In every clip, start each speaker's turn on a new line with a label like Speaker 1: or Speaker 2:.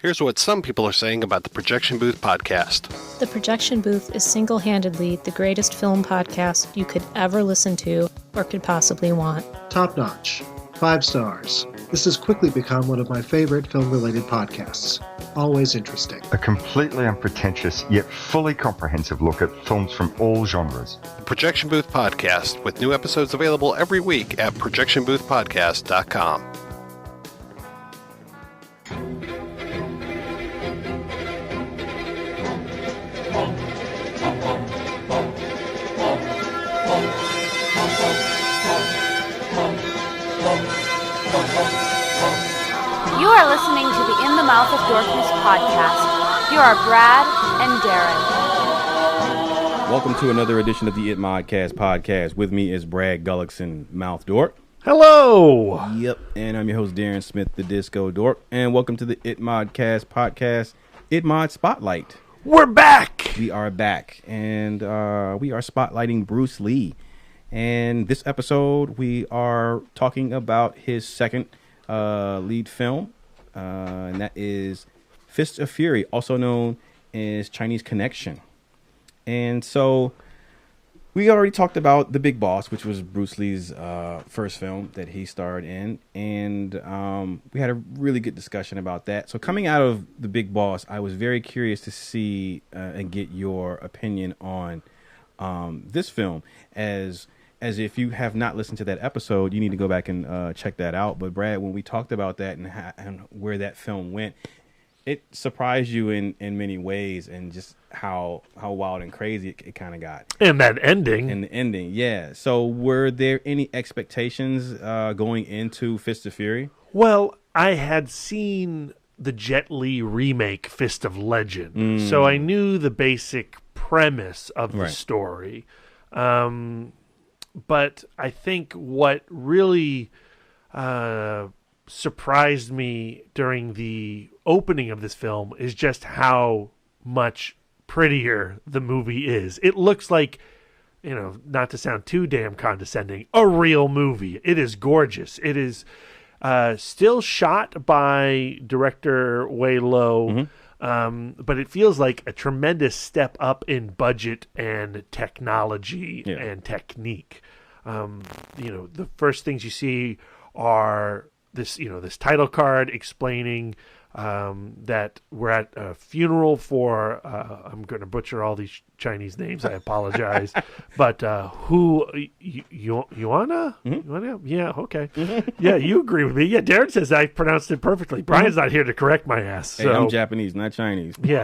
Speaker 1: Here's what some people are saying about the Projection Booth podcast.
Speaker 2: The Projection Booth is single-handedly the greatest film podcast you could ever listen to or could possibly want.
Speaker 3: Top notch. 5 stars. This has quickly become one of my favorite film-related podcasts. Always interesting.
Speaker 4: A completely unpretentious yet fully comprehensive look at films from all genres.
Speaker 1: The Projection Booth podcast, with new episodes available every week at projectionboothpodcast.com.
Speaker 5: You are listening to the In the Mouth of Dorkness podcast. Here are Brad and Darren.
Speaker 6: Welcome to another edition of the ITMODSpotlight podcast. With me is Brad Gullickson, Mouth Dork.
Speaker 7: Hello!
Speaker 6: Yep, and I'm your host, Darren Smith, the Disco Dork. And welcome to the ITMODSpotlight podcast, ITMODSpotlight.
Speaker 7: We're back!
Speaker 6: We are back, and we are spotlighting Bruce Lee. And this episode, we are talking about his second lead film, and that is Fist of Fury, also known as Chinese Connection. And so we already talked about The Big Boss, which was Bruce Lee's first film that he starred in, and we had a really good discussion about that. So coming out of The Big Boss, I was very curious to see and get your opinion on this film. As if you have not listened to that episode, you need to go back and check that out. But Brad, when we talked about that and where that film went, it surprised you in many ways, and just how wild and crazy it kind of got.
Speaker 7: And that ending.
Speaker 6: And the ending, yeah. So were there any expectations going into Fist of Fury?
Speaker 7: Well, I had seen the Jet Li remake, Fist of Legend, so I knew the basic premise of the story. But I think what really surprised me during the opening of this film is just how much prettier the movie is. It looks like, you know, not to sound too damn condescending, a real movie. It is gorgeous. It is still shot by director Wei Lo, but it feels like a tremendous step up in budget and technology and technique. The first things you see are this title card explaining that we're at a funeral for, I'm going to butcher all these Chinese names, I apologize, but Yuana? Yuana? Yeah, okay. Yeah, you agree with me. Yeah, Darren says I pronounced it perfectly. Brian's not here to correct my ass.
Speaker 6: Hey, I'm Japanese, not Chinese.
Speaker 7: Yeah.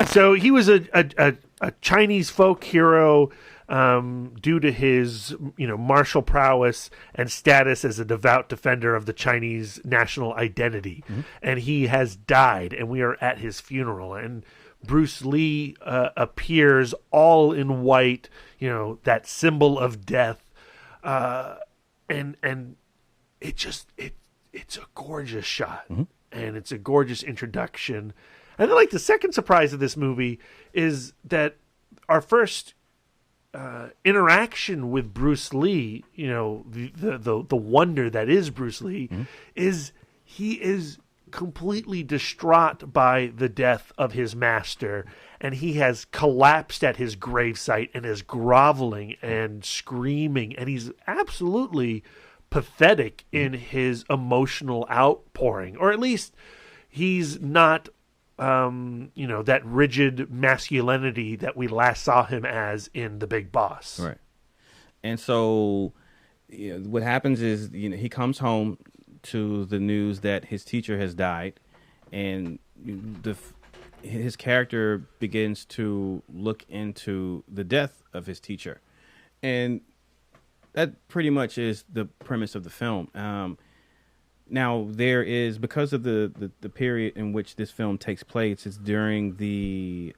Speaker 7: So he was a Chinese folk hero due to his, martial prowess and status as a devout defender of the Chinese national identity. And he has died, and we are at his funeral. And Bruce Lee appears all in white, that symbol of death. And it's a gorgeous shot, and it's a gorgeous introduction. And then, the second surprise of this movie is that our first interaction with Bruce Lee, the wonder that is Bruce Lee, is he is completely distraught by the death of his master, and he has collapsed at his gravesite and is groveling and screaming, and he's absolutely pathetic in his emotional outpouring, or at least he's not that rigid masculinity that we last saw him as in The Big Boss.
Speaker 6: Right. And so what happens is, he comes home to the news that his teacher has died, and his character begins to look into the death of his teacher. And that pretty much is the premise of the film. Now, there is, because of the period in which this film takes place, it's during the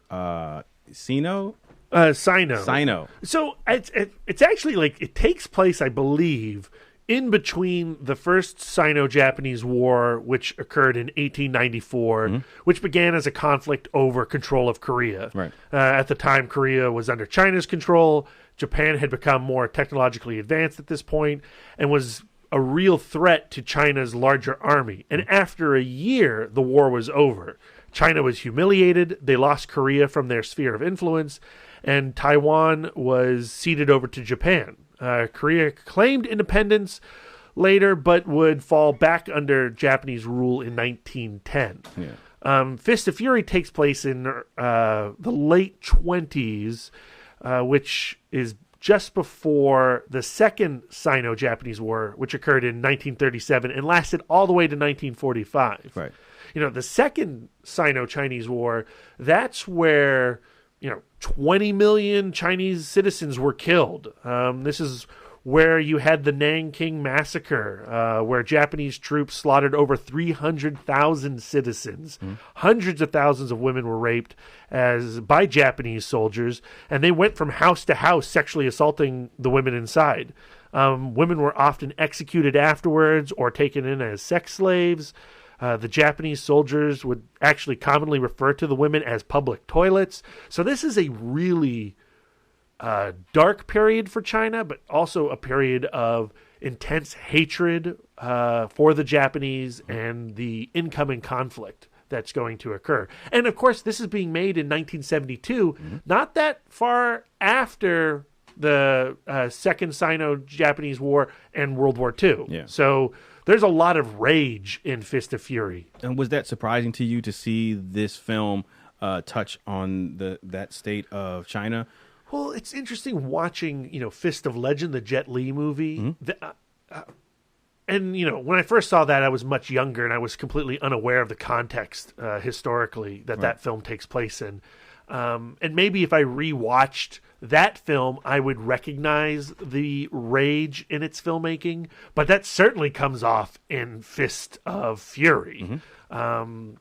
Speaker 6: Sino. So it's actually it takes place, I believe, in between the first Sino-Japanese War, which occurred in 1894, which began as a conflict over control of Korea. Right.
Speaker 7: At the time, Korea was under China's control. Japan had become more technologically advanced at this point and was a real threat to China's larger army. And after a year, the war was over. China was humiliated. They lost Korea from their sphere of influence, and Taiwan was ceded over to Japan. Korea claimed independence later, but would fall back under Japanese rule in 1910.
Speaker 6: Yeah.
Speaker 7: Fist of Fury takes place in the late 20s, which is just before the Second Sino-Japanese War, which occurred in 1937 and lasted all the way to 1945.
Speaker 6: Right.
Speaker 7: The Second Sino-Chinese War, that's where 20 million Chinese citizens were killed. This is where you had the Nanking Massacre, where Japanese troops slaughtered over 300,000 citizens. Hundreds of thousands of women were raped by Japanese soldiers, and they went from house to house sexually assaulting the women inside. Women were often executed afterwards or taken in as sex slaves. The Japanese soldiers would actually commonly refer to the women as public toilets. So this is a really dark period for China, but also a period of intense hatred for the Japanese and the incoming conflict that's going to occur. And of course, this is being made in 1972, not that far after the Second Sino-Japanese War and World War II.
Speaker 6: Yeah.
Speaker 7: So there's a lot of rage in Fist of Fury.
Speaker 6: And was that surprising to you to see this film touch on that state of China?
Speaker 7: Well, it's interesting watching, Fist of Legend, the Jet Li movie. And, when I first saw that, I was much younger and I was completely unaware of the context historically that film takes place in. And maybe if I rewatched that film, I would recognize the rage in its filmmaking, but that certainly comes off in Fist of Fury. And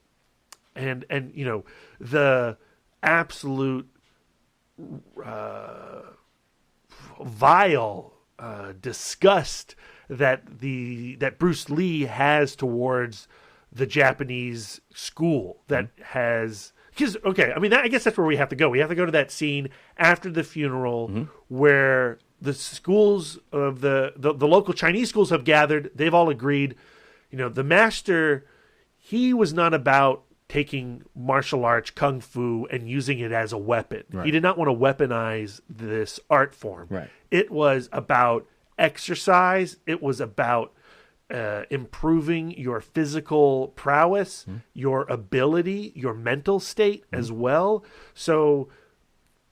Speaker 7: the absolute vile disgust that Bruce Lee has towards the Japanese school that has. Because, I guess that's where we have to go. We have to go to that scene after the funeral where the schools of the local Chinese schools have gathered. They've all agreed, the master, he was not about taking martial arts, kung fu, and using it as a weapon.
Speaker 6: Right.
Speaker 7: He did not want to weaponize this art form.
Speaker 6: Right.
Speaker 7: It was about exercise. It was about improving your physical prowess, your ability, your mental state as well. So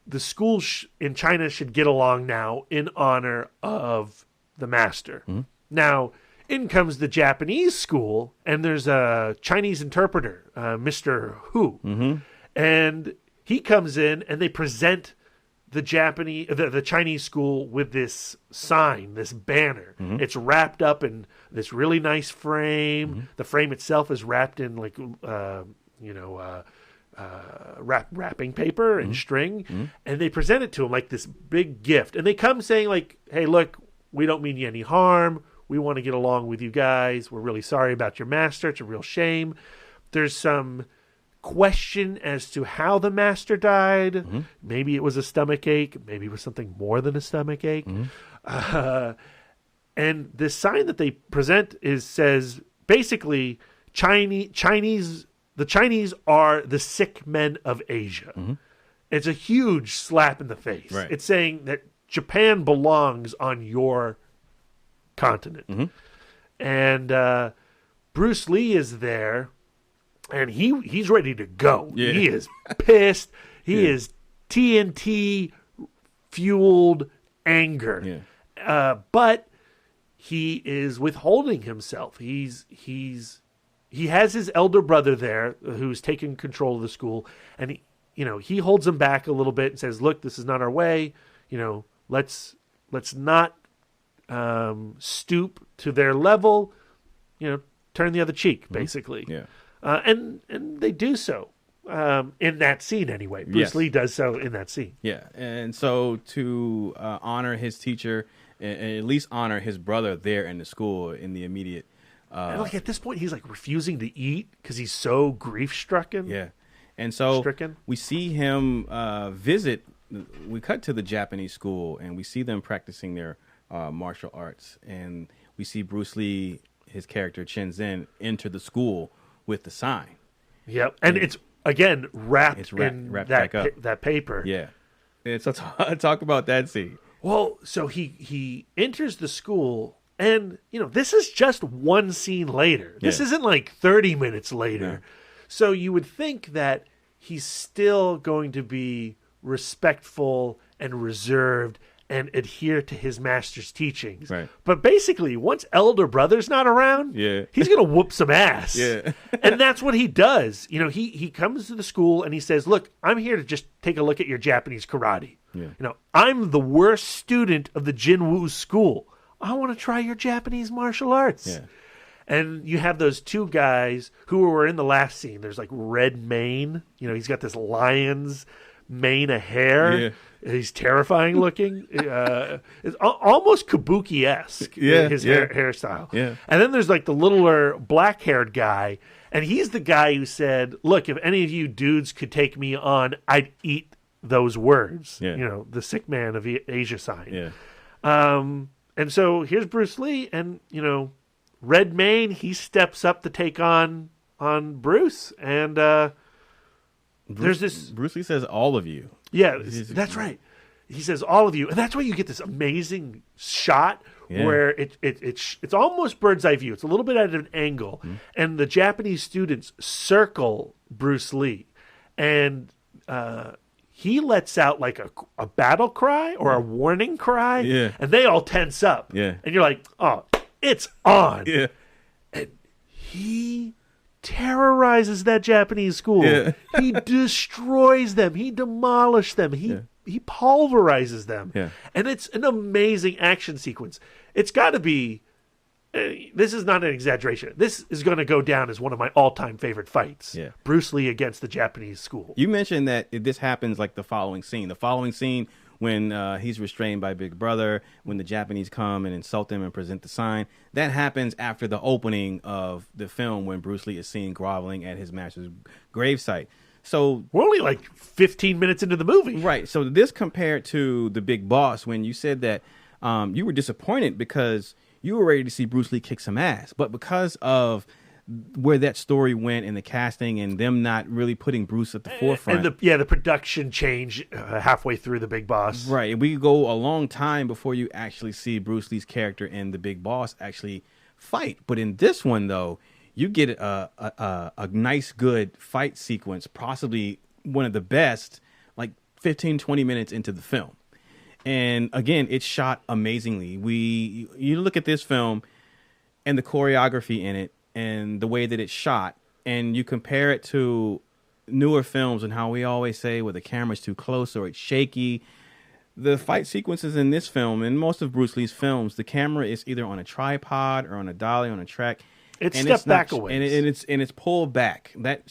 Speaker 7: the schools in China should get along now in honor of the master. Now, in comes the Japanese school, and there's a Chinese interpreter, Mr. Hu. And he comes in, and they present the Chinese school with this sign, this banner. It's wrapped up in this really nice frame. The frame itself is wrapped in wrapping paper and string, and they present it to him like this big gift. And they come saying like, "Hey, look, we don't mean you any harm. We want to get along with you guys. We're really sorry about your master. It's a real shame." There's some question as to how the master died. Maybe it was a stomach ache. Maybe it was something more than a stomach ache. And this sign that they present says basically the Chinese are the sick men of Asia. It's a huge slap in the face.
Speaker 6: Right.
Speaker 7: It's saying that Japan belongs on your continent. And Bruce Lee is there. And he's ready to go.
Speaker 6: Yeah.
Speaker 7: He is pissed. He is TNT fueled anger. But he is withholding himself. He has his elder brother there who's taking control of the school, and he holds him back a little bit and says, "Look, this is not our way. Let's not stoop to their level. Turn the other cheek, basically." And they do so in that scene anyway. Bruce Lee does so in that scene.
Speaker 6: Yeah, and so to honor his teacher and at least honor his brother there in the school in the immediate.
Speaker 7: And at this point, he's refusing to eat because he's so grief-stricken.
Speaker 6: Yeah, and so we see him visit. We cut to the Japanese school and we see them practicing their martial arts, and we see Bruce Lee, his character Chen Zhen, enter the school with the sign.
Speaker 7: Yep, and it's again wrapped
Speaker 6: wrapped back up.
Speaker 7: that paper.
Speaker 6: Yeah, and so talk about that scene.
Speaker 7: Well, so he enters the school, and this is just one scene later. This isn't like 30 minutes later.
Speaker 6: Yeah.
Speaker 7: So you would think that he's still going to be respectful and reserved and adhere to his master's teachings.
Speaker 6: Right.
Speaker 7: But basically, once elder brother's not around, he's going to whoop some ass.
Speaker 6: Yeah.
Speaker 7: And that's what he does. He comes to the school and he says, look, I'm here to just take a look at your Japanese karate.
Speaker 6: Yeah.
Speaker 7: I'm the worst student of the Jinwoo school. I want to try your Japanese martial arts.
Speaker 6: Yeah.
Speaker 7: And you have those two guys who were in the last scene. There's like Red Mane. He's got this lion's mane of hair.
Speaker 6: Yeah.
Speaker 7: He's terrifying looking. It's almost Kabuki-esque, his hairstyle.
Speaker 6: Yeah.
Speaker 7: And then there's like the littler black-haired guy, and he's the guy who said, look, if any of you dudes could take me on, I'd eat those words.
Speaker 6: Yeah.
Speaker 7: The sick man of Asia sign.
Speaker 6: Yeah.
Speaker 7: And so here's Bruce Lee, and, Red Mane, he steps up to take on Bruce, and there's this...
Speaker 6: Bruce Lee says, all of you.
Speaker 7: Yeah, that's right. He says all of you, and that's why you get this amazing shot where it's almost bird's eye view. It's a little bit at an angle, and the Japanese students circle Bruce Lee, and he lets out like a battle cry or a warning cry, and they all tense up.
Speaker 6: Yeah.
Speaker 7: And you're like, oh, it's on.
Speaker 6: Yeah.
Speaker 7: And he terrorizes that Japanese school.
Speaker 6: Yeah.
Speaker 7: He destroys them. He demolishes them. He pulverizes them.
Speaker 6: Yeah.
Speaker 7: And it's an amazing action sequence. It's got to be, this is not an exaggeration. This is going to go down as one of my all-time favorite fights.
Speaker 6: Yeah.
Speaker 7: Bruce Lee against the Japanese school.
Speaker 6: You mentioned that this happens like the following scene. The following scene when he's restrained by Big Brother, when the Japanese come and insult him and present the sign. That happens after the opening of the film when Bruce Lee is seen groveling at his master's gravesite. So
Speaker 7: we're only like 15 minutes into the movie.
Speaker 6: Right. So this compared to The Big Boss, when you said that you were disappointed because you were ready to see Bruce Lee kick some ass. But because of where that story went and the casting and them not really putting Bruce at the forefront.
Speaker 7: And the production change halfway through The Big Boss.
Speaker 6: Right. We go a long time before you actually see Bruce Lee's character in The Big Boss actually fight. But in this one, though, you get a nice, good fight sequence, possibly one of the best, like 15, 20 minutes into the film. And again, it's shot amazingly. You look at this film and the choreography in it, and the way that it's shot, and you compare it to newer films and how we always say, well, the camera's too close or it's shaky. The fight sequences in this film, and most of Bruce Lee's films, the camera is either on a tripod or on a dolly on a track.
Speaker 7: It's stepped back away,
Speaker 6: and it's pulled back. That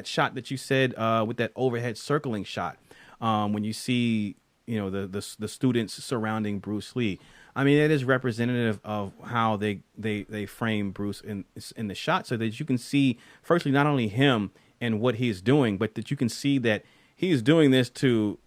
Speaker 6: shot that you said with that overhead circling shot, when you see the students surrounding Bruce Lee. I mean, it is representative of how they frame Bruce in the shot, so that you can see, firstly, not only him and what he's doing, but that you can see that he's doing this to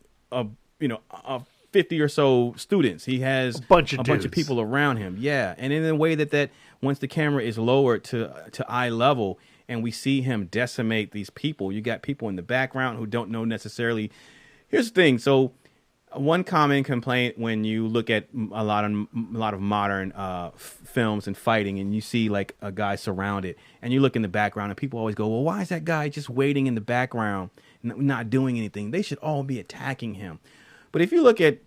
Speaker 6: 50 or so students. He has a bunch of people around him. Yeah, and in a way that once the camera is lowered to eye level and we see him decimate these people, you got people in the background who don't know necessarily. Here's the thing, so. One common complaint when you look at a lot of modern films and fighting, and you see like a guy surrounded, and you look in the background, and people always go, "Well, why is that guy just waiting in the background, not doing anything? They should all be attacking him." But if you look at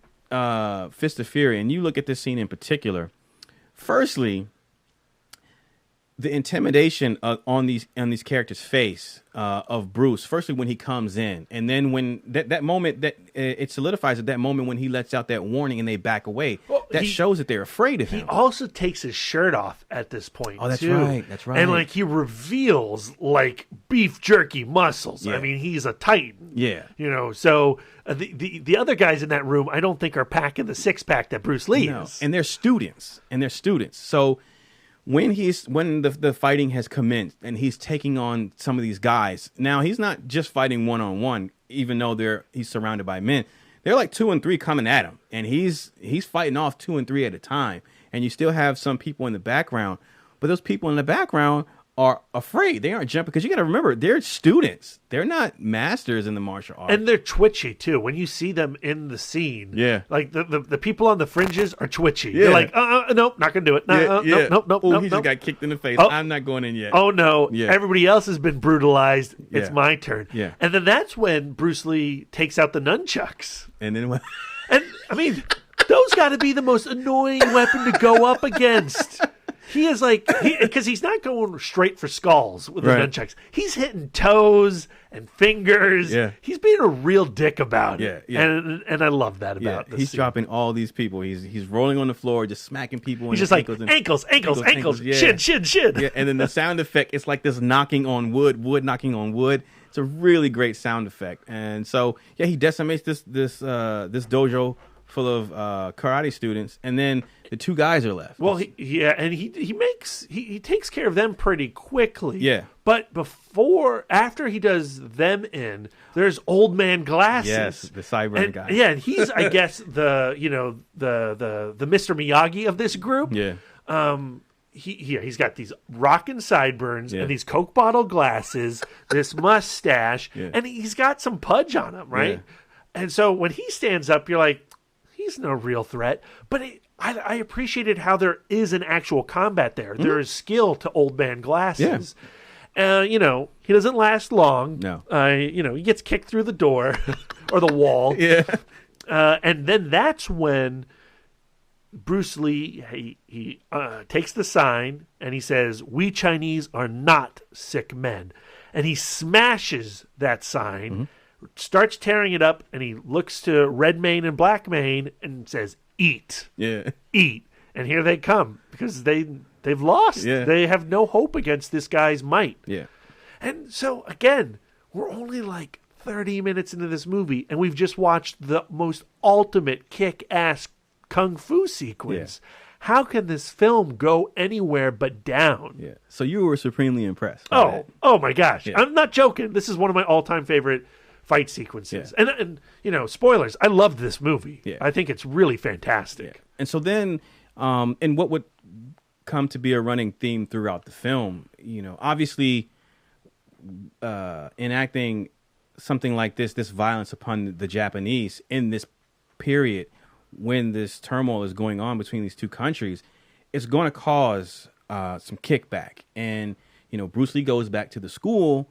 Speaker 6: Fist of Fury, and you look at this scene in particular, firstly, the intimidation on these characters' face of Bruce. Firstly, when he comes in, and then when that moment that it solidifies at that moment when he lets out that warning and they back away. Well, that shows that they're afraid of him.
Speaker 7: He also takes his shirt off at this point.
Speaker 6: Oh, that's
Speaker 7: too.
Speaker 6: right. That's right.
Speaker 7: And like he reveals like beef jerky muscles.
Speaker 6: Yeah.
Speaker 7: I mean, he's a titan.
Speaker 6: Yeah.
Speaker 7: So the other guys in that room, I don't think are packing the 6-pack that Bruce Lee is.
Speaker 6: And they're students. So. When the fighting has commenced and he's taking on some of these guys, now he's not just fighting one-on-one, even though he's surrounded by men. They're like 2 and 3 coming at him, and he's fighting off 2 and 3 at a time. and you still have some people in the background, but those people in the background are afraid. They aren't jumping because you got to remember they're students. They're not masters in the martial arts,
Speaker 7: and they're twitchy too. When you see them in the scene, like the people on the fringes are twitchy. They're like, nope, not gonna do it. Nope.
Speaker 6: He just got kicked in the face. I'm not going in yet.
Speaker 7: Oh no, everybody else has been brutalized. It's my turn.
Speaker 6: Yeah,
Speaker 7: and then that's when Bruce Lee takes out the nunchucks,
Speaker 6: and then
Speaker 7: and I mean, those got to be the most annoying weapon to go up against. He is like, because he's not going straight for skulls with the nunchucks. He's hitting toes and fingers.
Speaker 6: Yeah.
Speaker 7: He's being a real dick about it.
Speaker 6: Yeah.
Speaker 7: And I love that about this
Speaker 6: He's
Speaker 7: scene.
Speaker 6: dropping all these people. He's rolling on the floor, just smacking people.
Speaker 7: He's
Speaker 6: in
Speaker 7: just
Speaker 6: the
Speaker 7: like, ankles,
Speaker 6: yeah.
Speaker 7: shin.
Speaker 6: Yeah, and then the sound effect, it's like this knocking on wood knocking on wood. It's a really great sound effect. And so, he decimates this dojo full of karate students, and then the two guys are left.
Speaker 7: Well, he takes care of them pretty quickly.
Speaker 6: Yeah.
Speaker 7: But after he does them in, there's Old Man Glasses.
Speaker 6: Yes, the cyber guy.
Speaker 7: Yeah, and he's I guess the Mr. Miyagi of this group.
Speaker 6: Yeah.
Speaker 7: He's got these rockin' sideburns and these Coke bottle glasses, this mustache, and he's got some pudge on him, right?
Speaker 6: Yeah.
Speaker 7: And so when he stands up, you're like, he's no real threat. But I appreciated how there is an actual combat there. Mm-hmm. There is skill to Old Man Glasses. Yeah. He doesn't last long.
Speaker 6: No.
Speaker 7: He gets kicked through the door or the wall.
Speaker 6: Yeah.
Speaker 7: And then that's when Bruce Lee, he takes the sign and he says, "We Chinese are not sick men." And he smashes that sign. Mm-hmm. Starts tearing it up, and he looks to Redmayne and Blackmayne and says, "Eat, eat." And here they come because they've lost.
Speaker 6: Yeah.
Speaker 7: They have no hope against this guy's might.
Speaker 6: Yeah.
Speaker 7: And so again, we're only like 30 minutes into this movie, and we've just watched the most ultimate kick-ass kung fu sequence. Yeah. How can this film go anywhere but down?
Speaker 6: Yeah. So you were supremely impressed.
Speaker 7: Oh my gosh! Yeah. I'm not joking. This is one of my all-time favorite fight sequences. Yeah. And spoilers, I loved this movie.
Speaker 6: Yeah.
Speaker 7: I think it's really fantastic.
Speaker 6: Yeah. And so then, and what would come to be a running theme throughout the film, obviously enacting something like this violence upon the Japanese in this period when this turmoil is going on between these two countries, it's going to cause some kickback. And, Bruce Lee goes back to the school,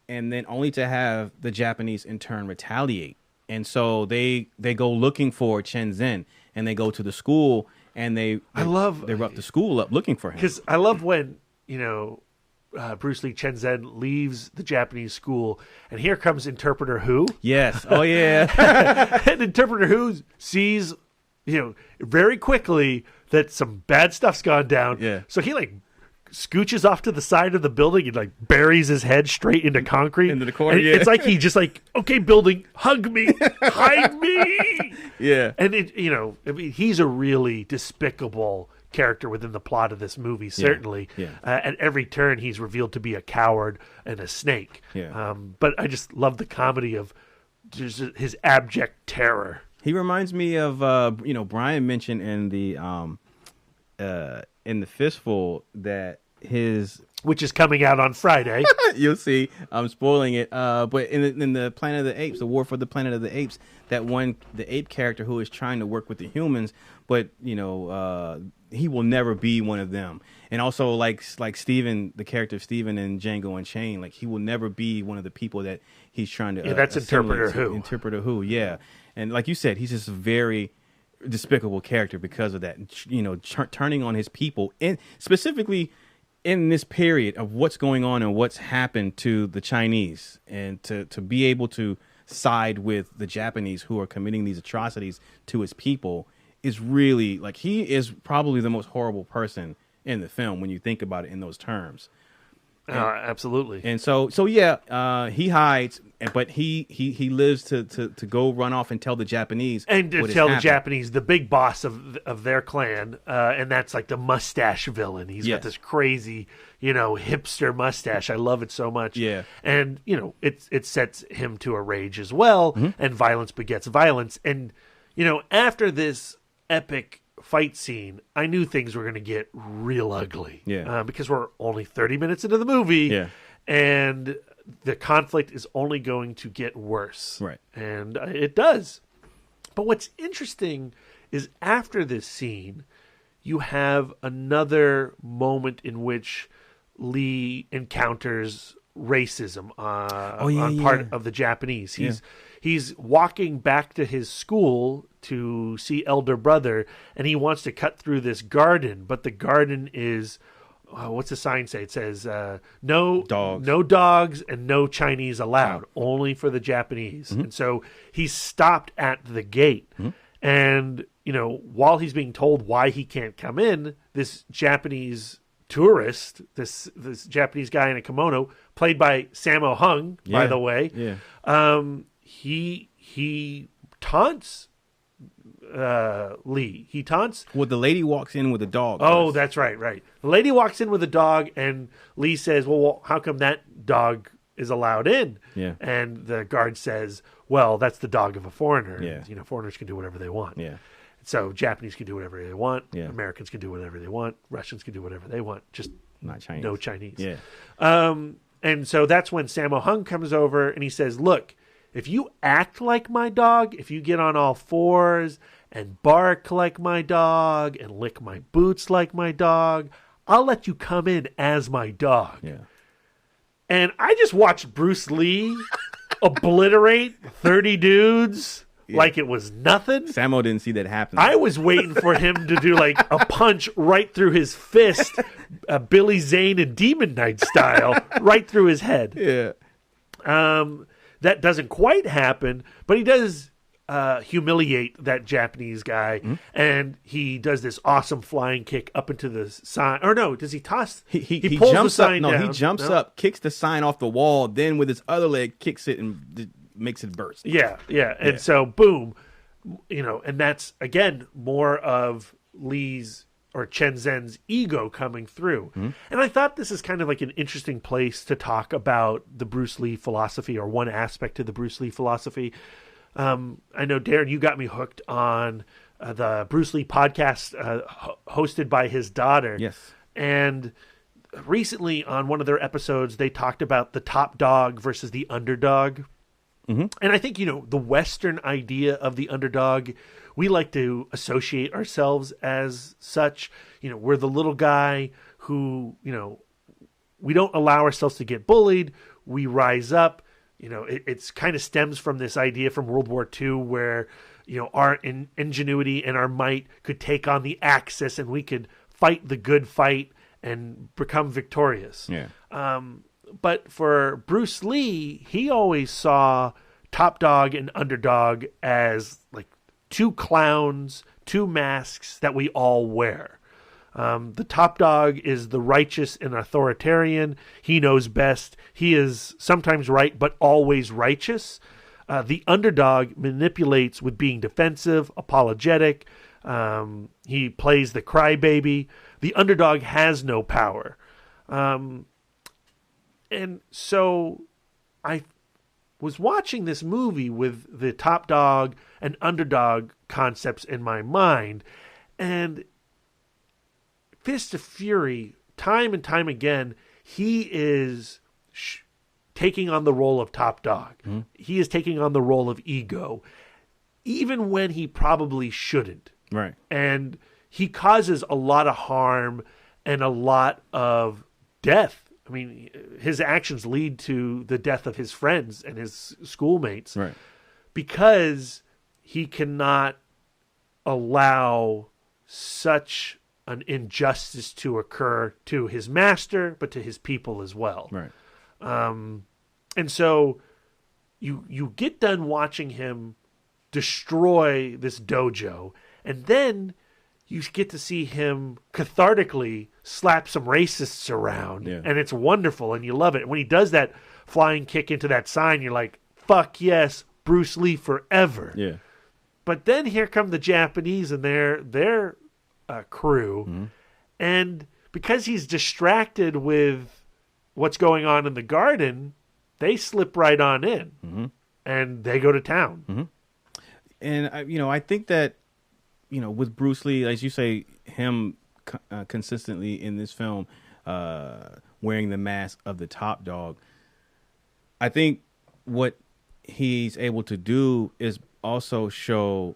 Speaker 6: and then only to have the Japanese in turn retaliate. And so they go looking for Chen Zhen, and they go to the school, and they rough the school up looking for him.
Speaker 7: Because I love when, Bruce Lee Chen Zhen leaves the Japanese school, and here comes Interpreter Hu.
Speaker 6: Yes. Oh, yeah.
Speaker 7: And Interpreter Hu sees, very quickly that some bad stuff's gone down.
Speaker 6: Yeah.
Speaker 7: So he, scooches off to the side of the building and buries his head straight into concrete.
Speaker 6: Into the corner,
Speaker 7: and it's like he just okay, building, hug me, hide me.
Speaker 6: Yeah.
Speaker 7: And he's a really despicable character within the plot of this movie, certainly.
Speaker 6: Yeah.
Speaker 7: At every turn, he's revealed to be a coward and a snake.
Speaker 6: Yeah.
Speaker 7: But I just love the comedy of just his abject terror.
Speaker 6: He reminds me of Brian mentioned in the Fistful that
Speaker 7: which is coming out on Friday.
Speaker 6: You'll see. I'm spoiling it. But in the Planet of the Apes, the War for the Planet of the Apes, the ape character who is trying to work with the humans, but he will never be one of them. And also like Steven, the character of Steven in Django Unchained, he will never be one of the people that he's trying to.
Speaker 7: That's Interpreter Hu.
Speaker 6: Interpreter Hu, yeah. And like you said, he's just a very despicable character because of that. Turning on his people, and specifically in this period of what's going on and what's happened to the Chinese, and to be able to side with the Japanese who are committing these atrocities to his people is really he is probably the most horrible person in the film when you think about it in those terms.
Speaker 7: Absolutely.
Speaker 6: And so he hides, but he lives to go run off and tell the Japanese,
Speaker 7: and to tell the Japanese, the big boss of their clan, and that's the mustache villain. He's got this crazy, hipster mustache. I love it so much.
Speaker 6: Yeah.
Speaker 7: And it sets him to a rage as well, and violence begets violence. And after this epic fight scene, I knew things were going to get real ugly.
Speaker 6: Yeah.
Speaker 7: Because we're only 30 minutes into the movie.
Speaker 6: Yeah.
Speaker 7: And the conflict is only going to get worse.
Speaker 6: Right.
Speaker 7: And it does. But what's interesting is after this scene, you have another moment in which Lee encounters racism on part of the Japanese. He's walking back to his school to see elder brother, and he wants to cut through this garden, but the garden is what's the sign say? It says no dogs and no Chinese allowed, only for the Japanese. And so he's stopped at the gate, and while he's being told why he can't come in, this Japanese tourist, this Japanese guy in a kimono, played by Sammo Hung, by the way, he taunts Lee. He taunts.
Speaker 6: Well, the lady walks in with a dog.
Speaker 7: Oh,
Speaker 6: first.
Speaker 7: that's right. The lady walks in with a dog, and Lee says, well, how come that dog is allowed in?
Speaker 6: Yeah.
Speaker 7: And the guard says, well, that's the dog of a foreigner.
Speaker 6: Yeah.
Speaker 7: And, foreigners can do whatever they want.
Speaker 6: Yeah.
Speaker 7: So Japanese can do whatever they want.
Speaker 6: Yeah.
Speaker 7: Americans can do whatever they want. Russians can do whatever they want. Just
Speaker 6: not Chinese.
Speaker 7: No Chinese.
Speaker 6: Yeah.
Speaker 7: And so that's when Sammo Hung comes over and he says, look, if you act like my dog, if you get on all fours and bark like my dog and lick my boots like my dog, I'll let you come in as my dog.
Speaker 6: Yeah.
Speaker 7: And I just watched Bruce Lee obliterate 30 dudes like it was nothing.
Speaker 6: Sammo didn't see that happen.
Speaker 7: I was waiting for him to do like a punch right through his fist, Billy Zane and Demon Knight style, right through his head.
Speaker 6: Yeah.
Speaker 7: That doesn't quite happen, but he does humiliate that Japanese guy, and he does this awesome flying kick up into the sign. Or no, does he toss?
Speaker 6: He
Speaker 7: pulls
Speaker 6: jumps
Speaker 7: the sign
Speaker 6: up. No,
Speaker 7: down.
Speaker 6: he jumps up, kicks the sign off the wall, then with his other leg kicks it and makes it burst.
Speaker 7: Yeah. And so, boom, and that's, again, more of Lee's or Chen Zhen's ego coming through. And I thought this is kind of like an interesting place to talk about the Bruce Lee philosophy, or one aspect of the Bruce Lee philosophy. I know, Darren, you got me hooked on the Bruce Lee podcast hosted by his daughter.
Speaker 6: Yes.
Speaker 7: And recently on one of their episodes, they talked about the top dog versus the underdog. And I think, the Western idea of the underdog, we like to associate ourselves as such. We're the little guy who, we don't allow ourselves to get bullied. We rise up. It's kind of stems from this idea from World War II where, our ingenuity and our might could take on the Axis and we could fight the good fight and become victorious.
Speaker 6: Yeah.
Speaker 7: But for Bruce Lee, he always saw top dog and underdog as like two clowns, two masks that we all wear. The top dog is the righteous and authoritarian. He knows best. He is sometimes right, but always righteous. The underdog manipulates with being defensive, apologetic. He plays the crybaby. The underdog has no power. And so I was watching this movie with the top dog and underdog concepts in my mind, and Fist of Fury, time and time again, he is taking on the role of top dog. He is taking on the role of ego, even when he probably shouldn't.
Speaker 6: Right.
Speaker 7: And he causes a lot of harm and a lot of death. I mean, his actions lead to the death of his friends and his schoolmates.
Speaker 6: Right.
Speaker 7: Because he cannot allow such an injustice to occur to his master, but to his people as well.
Speaker 6: Right.
Speaker 7: And so you get done watching him destroy this dojo, and then you get to see him cathartically slap some racists around, and it's wonderful, and you love it. When he does that flying kick into that sign, you're like, fuck yes, Bruce Lee forever.
Speaker 6: Yeah.
Speaker 7: But then here come the Japanese and their crew, and because he's distracted with what's going on in the garden, they slip right on in, and they go to town.
Speaker 6: And I think that with Bruce Lee, as you say, him consistently in this film wearing the mask of the top dog, I think what he's able to do is also show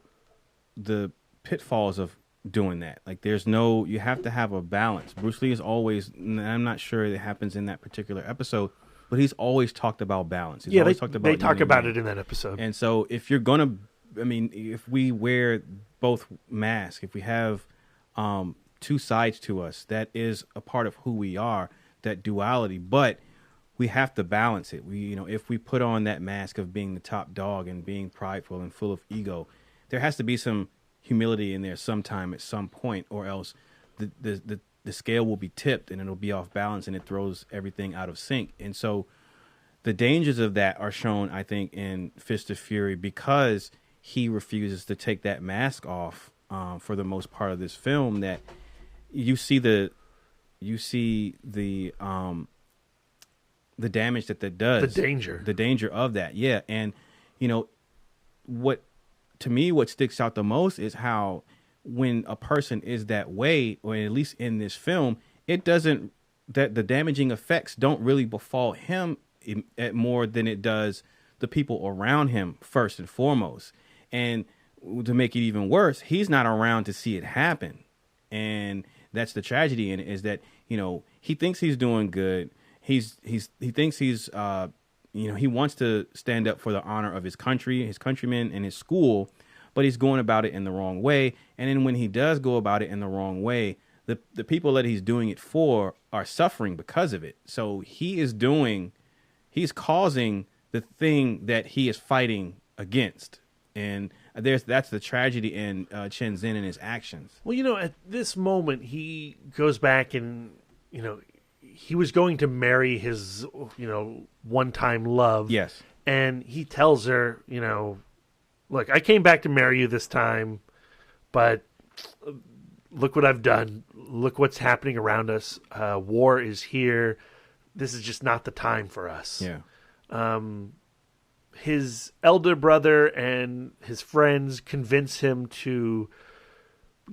Speaker 6: the pitfalls of doing that. Like you have to have a balance. Bruce Lee is always, and I'm not sure it happens in that particular episode, but he's always talked about balance. He's always talked about
Speaker 7: they talk about it in that episode.
Speaker 6: And so if you're going to, if we wear both masks, if we have two sides to us, that is a part of who we are, that duality, but we have to balance it. If we put on that mask of being the top dog and being prideful and full of ego, there has to be some humility in there sometime at some point, or else the scale will be tipped and it'll be off balance and it throws everything out of sync. And so the dangers of that are shown, I think, in Fist of Fury, because he refuses to take that mask off for the most part of this film. That you see the damage that does, the danger of that. Yeah. And what sticks out the most is how when a person is that way, or at least in this film, that the damaging effects don't really befall him at more than it does the people around him first and foremost. And to make it even worse, he's not around to see it happen. And that's the tragedy in it, is that, he thinks he's doing good. He thinks he's, he wants to stand up for the honor of his country, his countrymen, and his school, but he's going about it in the wrong way. And then when he does go about it in the wrong way, the people that he's doing it for are suffering because of it. So he's causing the thing that he is fighting against. And that's the tragedy in Chen Zhen and his actions.
Speaker 7: Well, at this moment, he goes back and, he was going to marry his, one-time love.
Speaker 6: Yes.
Speaker 7: And he tells her, look, I came back to marry you this time, but look what I've done. Look what's happening around us. War is here. This is just not the time for us.
Speaker 6: Yeah.
Speaker 7: His elder brother and his friends convince him to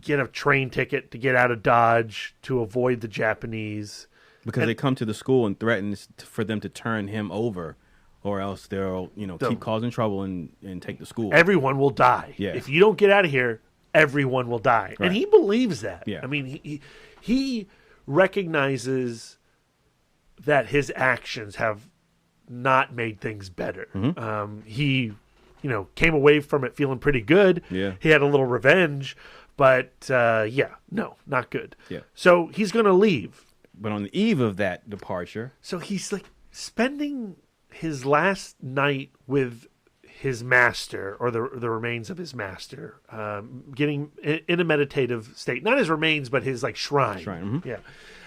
Speaker 7: get a train ticket to get out of Dodge to avoid the Japanese.
Speaker 6: Because they come to the school and threaten for them to turn him over, or else they'll, keep causing trouble and take the school.
Speaker 7: Everyone will die.
Speaker 6: Yeah.
Speaker 7: If you don't get out of here, everyone will die.
Speaker 6: Right.
Speaker 7: And he believes that.
Speaker 6: Yeah.
Speaker 7: I mean, he recognizes that his actions have not made things better.
Speaker 6: Mm-hmm.
Speaker 7: He, came away from it feeling pretty good.
Speaker 6: Yeah.
Speaker 7: He had a little revenge, but not good.
Speaker 6: Yeah.
Speaker 7: So he's going to leave.
Speaker 6: But on the eve of that departure,
Speaker 7: so he's like spending his last night with his master, or the remains of his master, getting in a meditative state. Not his remains, but his shrine.
Speaker 6: Mm-hmm.
Speaker 7: Yeah.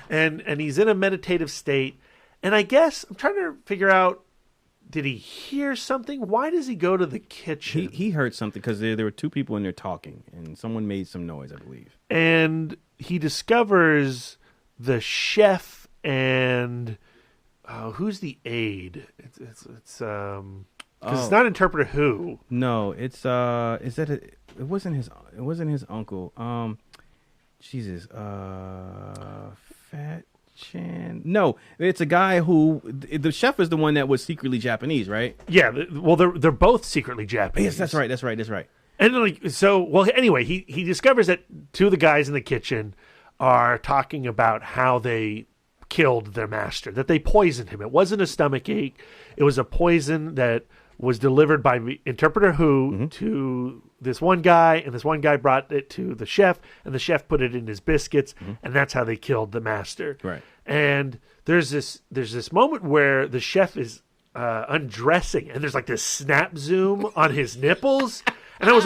Speaker 7: And he's in a meditative state. And I guess I'm trying to figure out, did he hear something? Why does he go to the kitchen?
Speaker 6: He heard something because there were two people in there talking, and someone made some noise, I believe.
Speaker 7: And he discovers the chef and who's the aide? It's not Interpreter Who.
Speaker 6: No, it's it wasn't his uncle. Jesus, Fat Chan. No, it's a guy who the chef is the one that was secretly Japanese, right?
Speaker 7: Yeah, they're both secretly Japanese.
Speaker 6: Yes, that's right.
Speaker 7: And anyway, he discovers that two of the guys in the kitchen are talking about how they killed their master, that they poisoned him. It wasn't a stomach ache. It was a poison that was delivered by Interpreter Who to this one guy, and this one guy brought it to the chef, and the chef put it in his biscuits, and that's how they killed the master.
Speaker 6: Right.
Speaker 7: And there's this moment where the chef is undressing, and there's this snap zoom on his nipples, and I was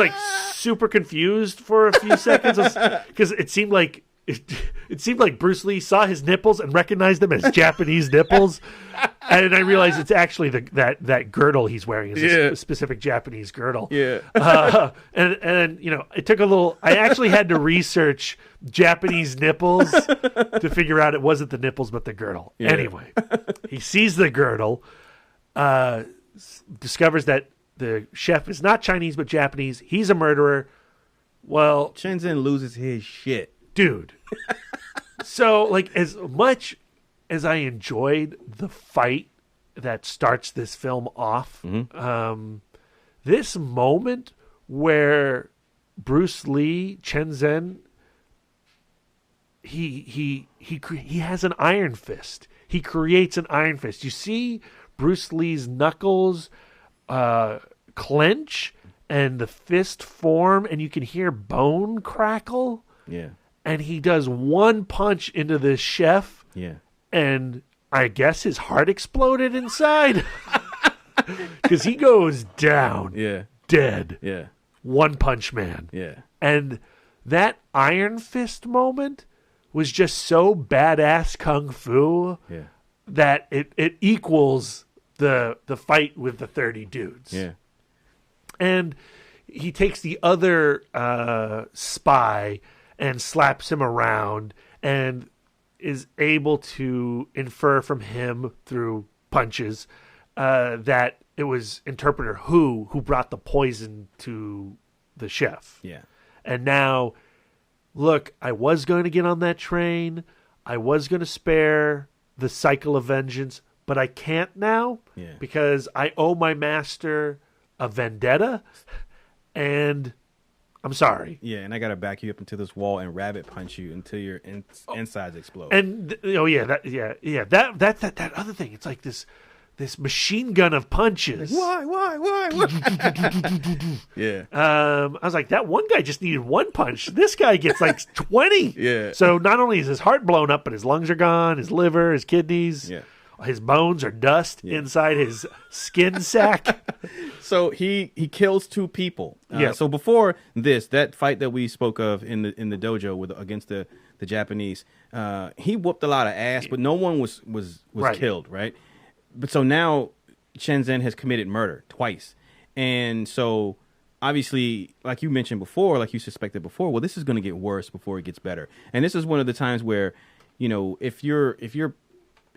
Speaker 7: super confused for a few seconds because it seemed like Bruce Lee saw his nipples and recognized them as Japanese nipples, and I realized it's actually that girdle he's wearing is a specific Japanese girdle.
Speaker 6: Yeah.
Speaker 7: And it took a little. I actually had to research Japanese nipples to figure out it wasn't the nipples but the girdle. Yeah. Anyway, he sees the girdle, discovers that the chef is not Chinese but Japanese. He's a murderer. Well,
Speaker 6: Shenzhen loses his shit.
Speaker 7: dude. So, like, as much as I enjoyed the fight that starts this film off, this moment where Bruce Lee, Shenzhen, he has an iron fist. He creates an iron fist. You see Bruce Lee's knuckles clench and the fist form, and you can hear bone crackle.
Speaker 6: Yeah.
Speaker 7: And he does one punch into this chef,
Speaker 6: Yeah.
Speaker 7: and I guess his heart exploded inside. Because he goes down,
Speaker 6: Yeah.
Speaker 7: dead.
Speaker 6: Yeah.
Speaker 7: One Punch Man.
Speaker 6: Yeah.
Speaker 7: And that Iron Fist moment was just so badass kung fu
Speaker 6: Yeah.
Speaker 7: that it equals the fight with the 30 dudes.
Speaker 6: Yeah.
Speaker 7: And he takes the other spy and slaps him around and is able to infer from him through punches that it was Interpreter who brought the poison to the chef.
Speaker 6: Yeah.
Speaker 7: And now, look, I was going to get on that train. I was going to spare the cycle of vengeance, but I can't now because I owe my master a vendetta, and I'm sorry.
Speaker 6: Yeah, and I gotta back you up into this wall and rabbit punch you until your insides explode.
Speaker 7: And that other thing, it's like this machine gun of punches.
Speaker 6: Why? Yeah.
Speaker 7: I was like, that one guy just needed one punch. This guy gets like 20.
Speaker 6: Yeah.
Speaker 7: So not only is his heart blown up, but his lungs are gone, his liver, his kidneys.
Speaker 6: Yeah.
Speaker 7: His bones are dust inside his skin sack.
Speaker 6: So he kills two people. So before this, that fight that we spoke of in the dojo against the Japanese, he whooped a lot of ass, but no one was killed, right? But so now Shenzhen has committed murder twice, and so obviously, like you mentioned before, like you suspected before, well, this is going to get worse before it gets better. And this is one of the times where, you know, if you're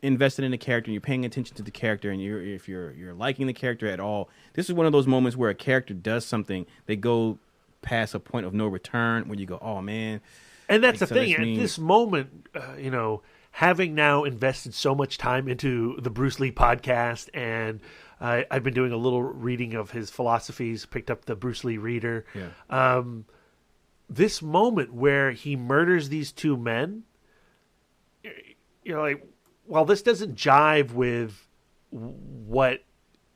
Speaker 6: invested in the character and you're paying attention to the character and if you're liking the character at all, this is one of those moments where a character does something, they go past a point of no return where you go, oh man.
Speaker 7: And that's the thing. At this moment, you know, having now invested so much time into the Bruce Lee podcast, and I've been doing a little reading of his philosophies, picked up the Bruce Lee Reader. Yeah. This moment where he murders these two men, you know, like, while this doesn't jive with what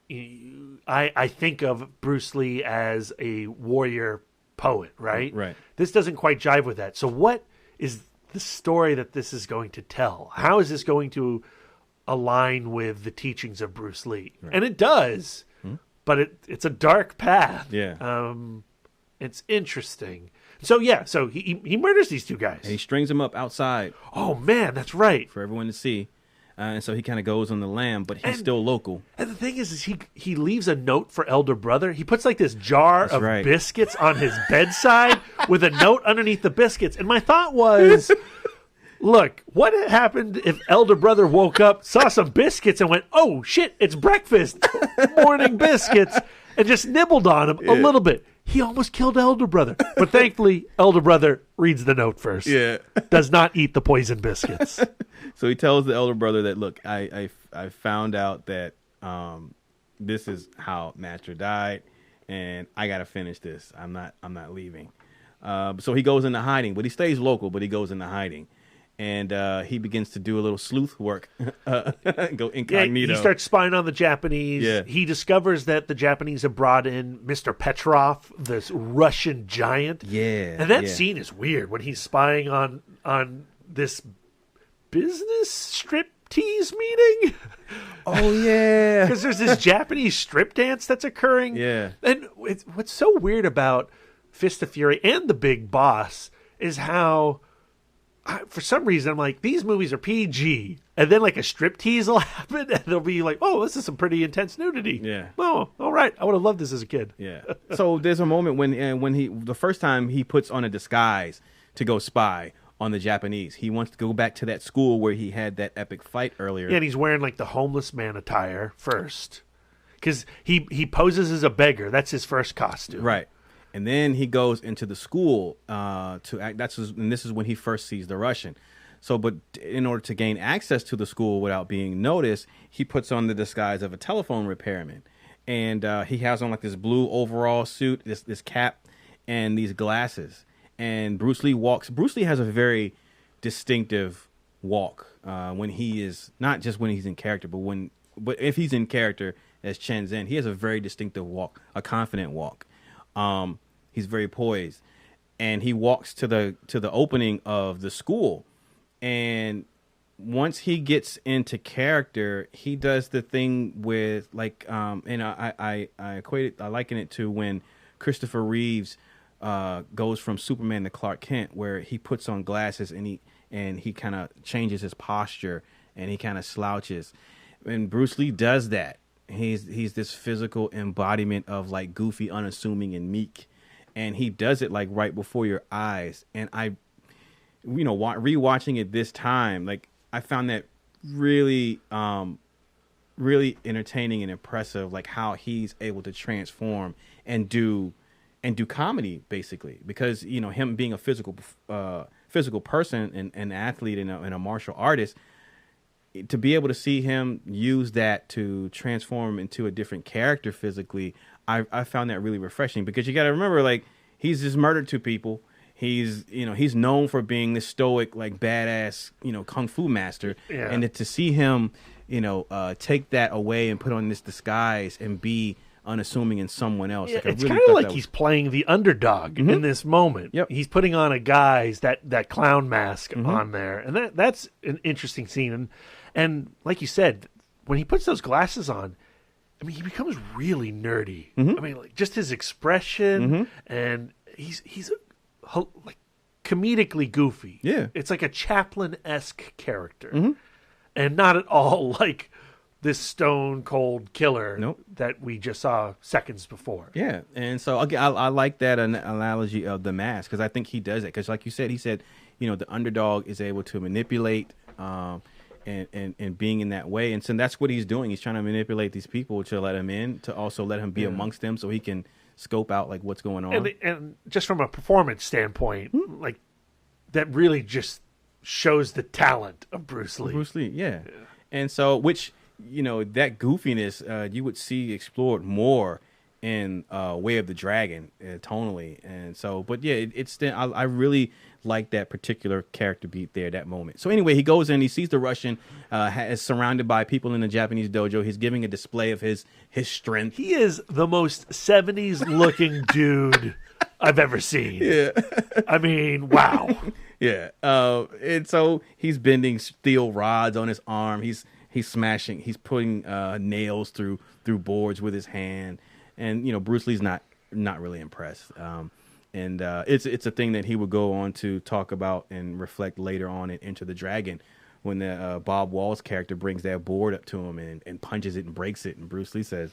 Speaker 7: I think of Bruce Lee as a warrior poet, right?
Speaker 6: Right.
Speaker 7: This doesn't quite jive with that. So what is the story that this is going to tell? How is this going to align with the teachings of Bruce Lee? Right. And it does, but it's a dark path.
Speaker 6: Yeah.
Speaker 7: It's interesting. So he murders these two guys.
Speaker 6: And he strings them up outside.
Speaker 7: Oh man, that's right.
Speaker 6: For everyone to see. And so he kind of goes on the lam, but he's still local.
Speaker 7: And the thing is he leaves a note for elder brother. He puts like this jar of biscuits on his bedside with a note underneath the biscuits. And my thought was, look, what happened if elder brother woke up, saw some biscuits, and went, oh shit, it's breakfast, morning biscuits, and just nibbled on them a little bit. He almost killed elder brother. But thankfully, elder brother reads the note first.
Speaker 6: Yeah.
Speaker 7: Does not eat the poison biscuits.
Speaker 6: So he tells the elder brother that, look, I found out that this is how Master died, and I got to finish this. I'm not leaving. So he goes into hiding, but he stays local, but he goes into hiding. And he begins to do a little sleuth work, go incognito.
Speaker 7: He starts spying on the Japanese.
Speaker 6: Yeah.
Speaker 7: He discovers that the Japanese have brought in Mr. Petrov, this Russian giant.
Speaker 6: Yeah.
Speaker 7: And that scene is weird when he's spying on this business striptease meeting.
Speaker 6: Oh, yeah.
Speaker 7: Because there's this Japanese strip dance that's occurring.
Speaker 6: Yeah.
Speaker 7: And what's so weird about Fist of Fury and The Big Boss is how... for some reason, I'm like, these movies are PG, and then like a striptease will happen, and they'll be like, oh, this is some pretty intense nudity.
Speaker 6: Yeah.
Speaker 7: Oh, all right. I would have loved this as a kid.
Speaker 6: Yeah. So there's a moment when he the first time he puts on a disguise to go spy on the Japanese. He wants to go back to that school where he had that epic fight earlier.
Speaker 7: Yeah, and he's wearing like the homeless man attire first, because he poses as a beggar. That's his first costume.
Speaker 6: Right. And then he goes into the school to act. And this is when he first sees the Russian. So, but in order to gain access to the school without being noticed, he puts on the disguise of a telephone repairman. And he has on like this blue overall suit, this cap, and these glasses. And Bruce Lee walks. Bruce Lee has a very distinctive walk when he is, not just when he's in character, but if he's in character as Chen Zhen, he has a very distinctive walk, a confident walk. He's very poised, and he walks to the opening of the school. And once he gets into character, he does the thing with like, and I liken it to when Christopher Reeves goes from Superman to Clark Kent, where he puts on glasses and he kind of changes his posture and he kind of slouches. And Bruce Lee does that. He's this physical embodiment of like goofy, unassuming, and meek, and he does it like right before your eyes. And rewatching it this time, like I found that really, really entertaining and impressive, like how he's able to transform and do comedy basically, because him being a physical person and an athlete and a martial artist, to be able to see him use that to transform into a different character physically, I found that really refreshing, because you got to remember, like, he's just murdered two people. He's known for being this stoic, like, badass, kung fu master. Yeah. And to see him, take that away and put on this disguise and be unassuming in someone else.
Speaker 7: Yeah,
Speaker 6: like,
Speaker 7: it's kind of like he's playing the underdog in this moment.
Speaker 6: Yep.
Speaker 7: He's putting on a guise, that clown mask on there. And that's an interesting scene. And like you said, when he puts those glasses on, I mean, he becomes really nerdy. I mean, like, just his expression, and he's like comedically goofy.
Speaker 6: Yeah.
Speaker 7: It's like a Chaplin-esque character. And not at all like this stone cold killer that we just saw seconds before.
Speaker 6: Yeah. And so again, I like that analogy of the mask, because I think he does it. Because like you said, he said, the underdog is able to manipulate and being in that way. And so that's what he's doing. He's trying to manipulate these people to let him in, to also let him be amongst them so he can scope out like what's going on.
Speaker 7: And just from a performance standpoint, like, that really just shows the talent of Bruce Lee.
Speaker 6: Yeah. And so, which, that goofiness you would see explored more in Way of the Dragon tonally. And so, but yeah, I really like that particular character beat there, that moment. So anyway, he goes in, he sees the Russian is surrounded by people in the Japanese dojo. He's giving a display of his strength.
Speaker 7: He is the most 70s looking dude I've ever seen.
Speaker 6: Yeah.
Speaker 7: I mean, wow.
Speaker 6: Yeah. And so he's bending steel rods on his arm. He's smashing, he's putting nails through boards with his hand. And, Bruce Lee's not really impressed. And it's a thing that he would go on to talk about and reflect later on in Enter the Dragon, when the Bob Wall's character brings that board up to him and punches it and breaks it. And Bruce Lee says,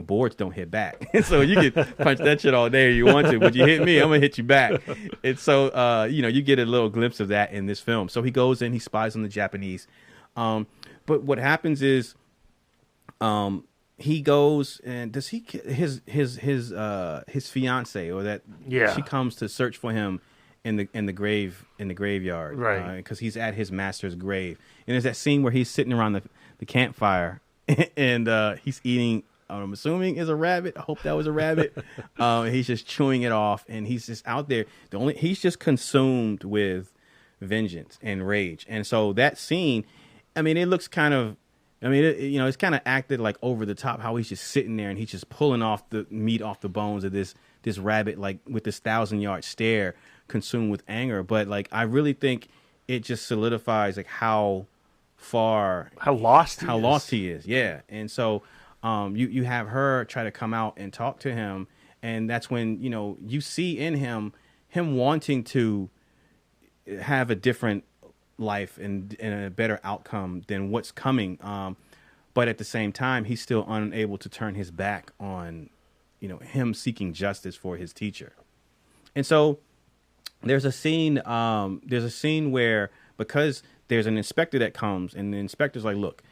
Speaker 6: boards don't hit back. So you can punch that shit all day if you want to, but you hit me, I'm going to hit you back. And so, you get a little glimpse of that in this film. So he goes in, he spies on the Japanese. But what happens is he goes and does he his fiance, or that she comes to search for him in the graveyard,
Speaker 7: right?
Speaker 6: Because he's at his master's grave, and there's that scene where he's sitting around the campfire and he's eating. I'm assuming is a rabbit. I hope that was a rabbit. He's just chewing it off, and he's just out there. He's just consumed with vengeance and rage. And so that scene, I mean, it looks kind of. I mean, it's kind of acted like over the top, how he's just sitting there and he's just pulling off the meat off the bones of this rabbit, like with this 1,000-yard stare, consumed with anger. But like, I really think it just solidifies like how lost he is. Yeah. And so you have her try to come out and talk to him, and that's when you see in him wanting to have a different life and a better outcome than what's coming, but at the same time he's still unable to turn his back on him seeking justice for his teacher. And so there's a scene where, because there's an inspector that comes, and the inspector's like, look,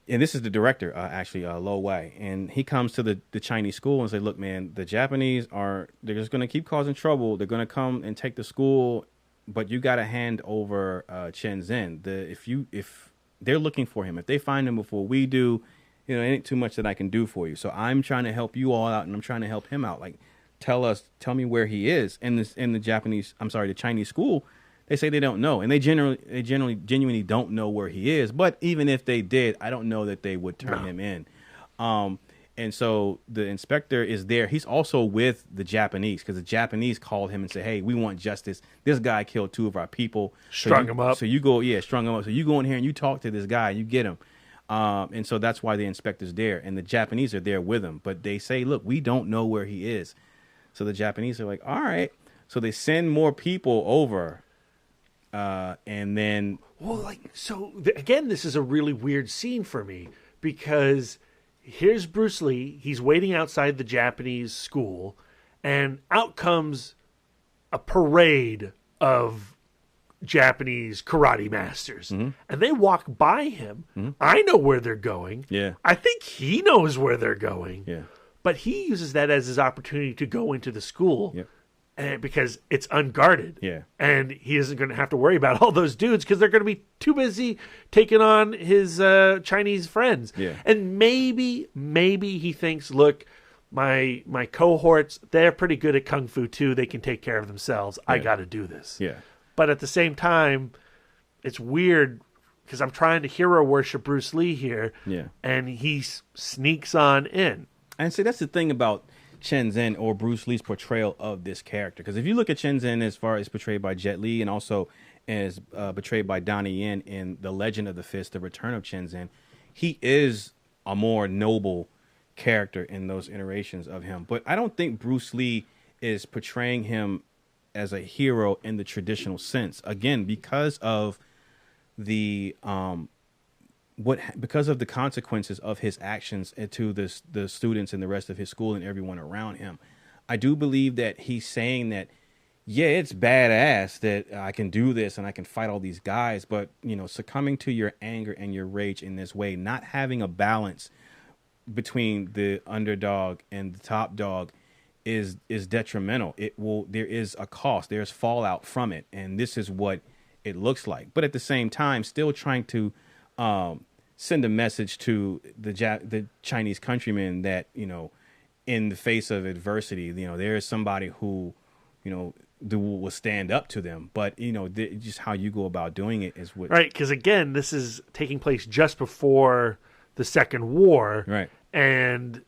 Speaker 6: and this is the director, actually, Lo Wei, and he comes to the Chinese school and say, look, man, the Japanese they're just going to keep causing trouble. They're going to come and take the school, but you got to hand over Chen Zhen. If they're looking for him, if they find him before we do, it ain't too much that I can do for you. So I'm trying to help you all out, and I'm trying to help him out. Like, tell me where he is. In the Chinese school, they say they don't know, and they genuinely don't know where he is. But even if they did, I don't know that they would turn him in. And so the inspector is there. He's also with the Japanese, because the Japanese called him and said, hey, we want justice. This guy killed 2 of our people.
Speaker 7: Strung him up.
Speaker 6: So you go, strung him up. So you go in here and you talk to this guy, you get him. And so that's why the inspector's there, and the Japanese are there with him. But they say, look, we don't know where he is. So the Japanese are like, all right. So they send more people over. And then...
Speaker 7: again, this is a really weird scene for me, because here's Bruce Lee. He's waiting outside the Japanese school, and out comes a parade of Japanese karate masters, and they walk by him. I know where they're going.
Speaker 6: Yeah.
Speaker 7: I think he knows where they're going.
Speaker 6: Yeah.
Speaker 7: But he uses that as his opportunity to go into the school.
Speaker 6: Yep.
Speaker 7: And because it's unguarded.
Speaker 6: Yeah.
Speaker 7: And he isn't going to have to worry about all those dudes, because they're going to be too busy taking on his Chinese friends.
Speaker 6: Yeah.
Speaker 7: And maybe he thinks, look, my cohorts, they're pretty good at Kung Fu too. They can take care of themselves. I got to do this.
Speaker 6: Yeah.
Speaker 7: But at the same time, it's weird, because I'm trying to hero worship Bruce Lee here.
Speaker 6: Yeah.
Speaker 7: And he sneaks on in.
Speaker 6: And see, that's the thing about Chen Zhen, or Bruce Lee's portrayal of this character. Because if you look at Chen Zhen as far as portrayed by Jet Li, and also as portrayed by Donnie Yen in The Legend of the Fist, The Return of Chen Zhen, he is a more noble character in those iterations of him. But I don't think Bruce Lee is portraying him as a hero in the traditional sense. Again, because of the because of the consequences of his actions to the students and the rest of his school and everyone around him. I do believe that he's saying that, yeah, it's badass that I can do this and I can fight all these guys, but succumbing to your anger and your rage in this way, not having a balance between the underdog and the top dog, is detrimental. There is a cost, there's fallout from it, and this is what it looks like. But at the same time, still trying to send a message to the Chinese countrymen that, in the face of adversity, there is somebody who, will stand up to them. But, just how you go about doing it is what...
Speaker 7: Right, because again, this is taking place just before the Second War.
Speaker 6: Right.
Speaker 7: And,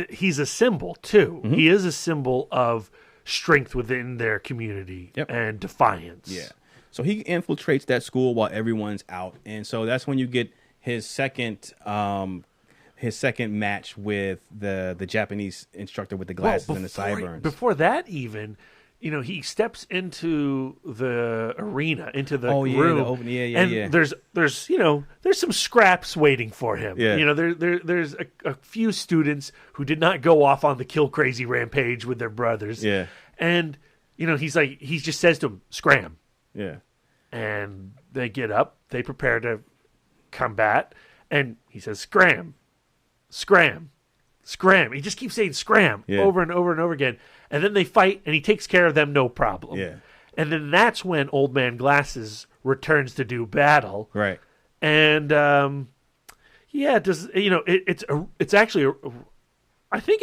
Speaker 7: he's a symbol, too. Mm-hmm. He is a symbol of strength within their community and defiance.
Speaker 6: Yeah. So he infiltrates that school while everyone's out, and so that's when you get his second match with the Japanese instructor with the glasses and the sideburns.
Speaker 7: Before that, even, he steps into the arena, into the room. There's some scraps waiting for him.
Speaker 6: Yeah.
Speaker 7: There's a few students who did not go off on the kill crazy rampage with their brothers.
Speaker 6: Yeah.
Speaker 7: And he just says to them, "Scram."
Speaker 6: Yeah.
Speaker 7: And they get up, they prepare to combat, and he says, "Scram, scram, scram." He just keeps saying "scram" over and over and over again. And then they fight, and he takes care of them, no problem.
Speaker 6: Yeah.
Speaker 7: And then that's when Old Man Glasses returns to do battle.
Speaker 6: Right.
Speaker 7: And it's actually I think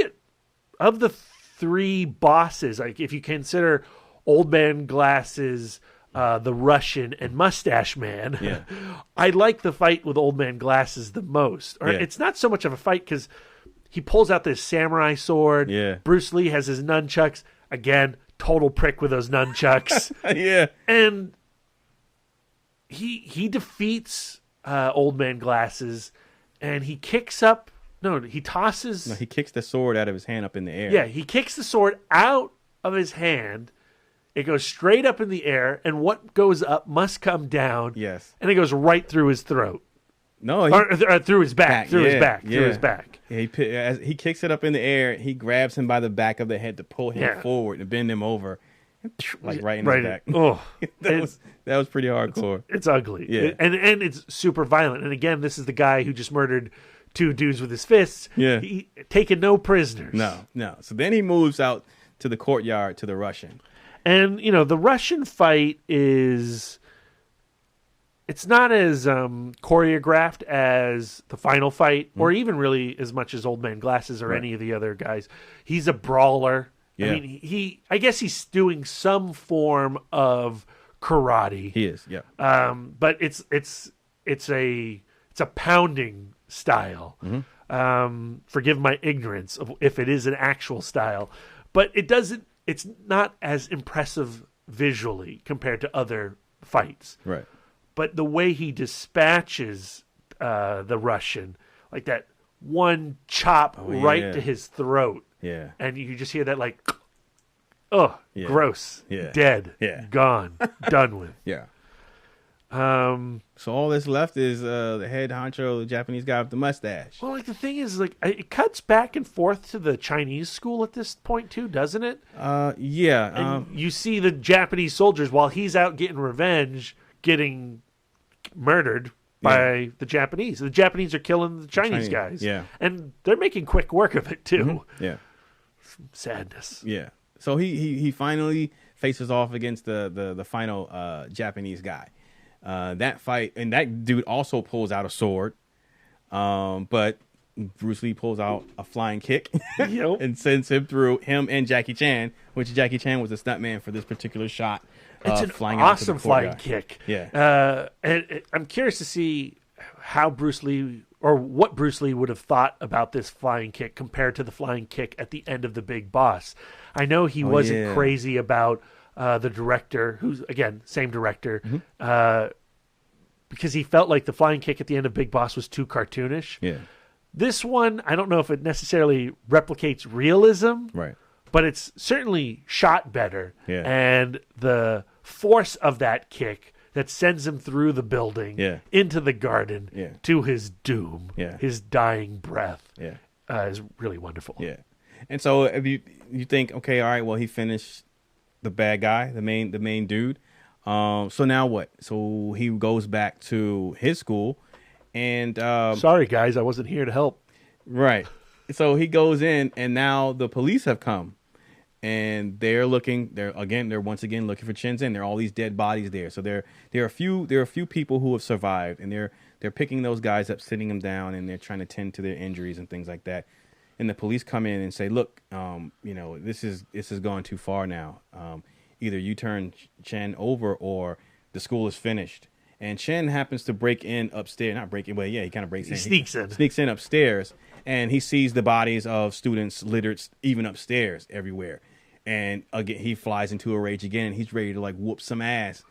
Speaker 7: of the 3 bosses, like if you consider Old Man Glasses, the Russian, and Mustache Man, I like the fight with Old Man Glasses the most. It's not so much of a fight because he pulls out this samurai sword.
Speaker 6: Yeah.
Speaker 7: Bruce Lee has his nunchucks. Again, total prick with those nunchucks.
Speaker 6: Yeah.
Speaker 7: And he defeats Old Man Glasses, and he kicks up. No, he tosses.
Speaker 6: No, he kicks the sword out of his hand up in the air.
Speaker 7: Yeah, he kicks the sword out of his hand. It goes straight up in the air, and what goes up must come down.
Speaker 6: Yes.
Speaker 7: And it goes right through his throat.
Speaker 6: No,
Speaker 7: through his back. Through his back.
Speaker 6: Yeah, he kicks it up in the air. He grabs him by the back of the head to pull him forward and bend him over, like right in his back.
Speaker 7: Oh,
Speaker 6: that was pretty hardcore.
Speaker 7: It's ugly.
Speaker 6: Yeah.
Speaker 7: And it's super violent. And again, this is the guy who just murdered 2 dudes with his fists.
Speaker 6: Yeah.
Speaker 7: Taking no prisoners.
Speaker 6: No. So then he moves out to the courtyard to the Russian.
Speaker 7: And, the Russian fight it's not as choreographed as the final fight, or even really as much as Old Man Glasses or any of the other guys. He's a brawler.
Speaker 6: Yeah.
Speaker 7: I mean, I guess he's doing some form of karate.
Speaker 6: He is, yeah.
Speaker 7: But it's a pounding style. Forgive my ignorance of if it is an actual style, but it's not as impressive visually compared to other fights.
Speaker 6: Right.
Speaker 7: But the way he dispatches the Russian, like that one chop right to his throat.
Speaker 6: Yeah.
Speaker 7: And you just hear that like, gross, dead, gone, done with.
Speaker 6: Yeah. So all that's left is the head honcho, the Japanese guy with the mustache.
Speaker 7: Well, like the thing is, like it cuts back and forth to the Chinese school at this point too, doesn't it?
Speaker 6: Yeah.
Speaker 7: And you see the Japanese soldiers while he's out getting revenge, getting murdered by the Japanese. The Japanese are killing the Chinese guys.
Speaker 6: Yeah.
Speaker 7: And they're making quick work of it too.
Speaker 6: Yeah.
Speaker 7: Some sadness.
Speaker 6: Yeah. So he finally faces off against the final Japanese guy. That fight, and that dude also pulls out a sword. But Bruce Lee pulls out a flying kick and sends him through, him and Jackie Chan, which Jackie Chan was the stuntman for this particular shot.
Speaker 7: It's an
Speaker 6: flying
Speaker 7: awesome flying kick.
Speaker 6: Yeah.
Speaker 7: And I'm curious to see how Bruce Lee, or what Bruce Lee would have thought about this flying kick compared to the flying kick at the end of The Big Boss. I know he wasn't crazy about the director, who's, again, same director, because he felt like the flying kick at the end of Big Boss was too cartoonish.
Speaker 6: Yeah.
Speaker 7: This one, I don't know if it necessarily replicates realism.
Speaker 6: Right.
Speaker 7: But it's certainly shot better.
Speaker 6: Yeah.
Speaker 7: And the force of that kick that sends him through the building into the garden to his doom, his dying breath, is really wonderful.
Speaker 6: Yeah. And so if you think, okay, all right, well, he finished the bad guy, the main dude. So now what? So he goes back to his school and
Speaker 7: sorry guys, I wasn't here to help.
Speaker 6: Right. So he goes in and now the police have come. And they're once again looking for Shenzhen. There are all these dead bodies there. So there are a few people who have survived, and they're picking those guys up, sitting them down, and they're trying to tend to their injuries and things like that. And the police come in and say, "Look, this is going too far now. Either you turn Chen over, or the school is finished." And Chen happens to break in upstairs. Not break in, but he kind of breaks in.
Speaker 7: He
Speaker 6: sneaks in upstairs, and he sees the bodies of students littered even upstairs everywhere. And again, he flies into a rage again, and he's ready to like whoop some ass.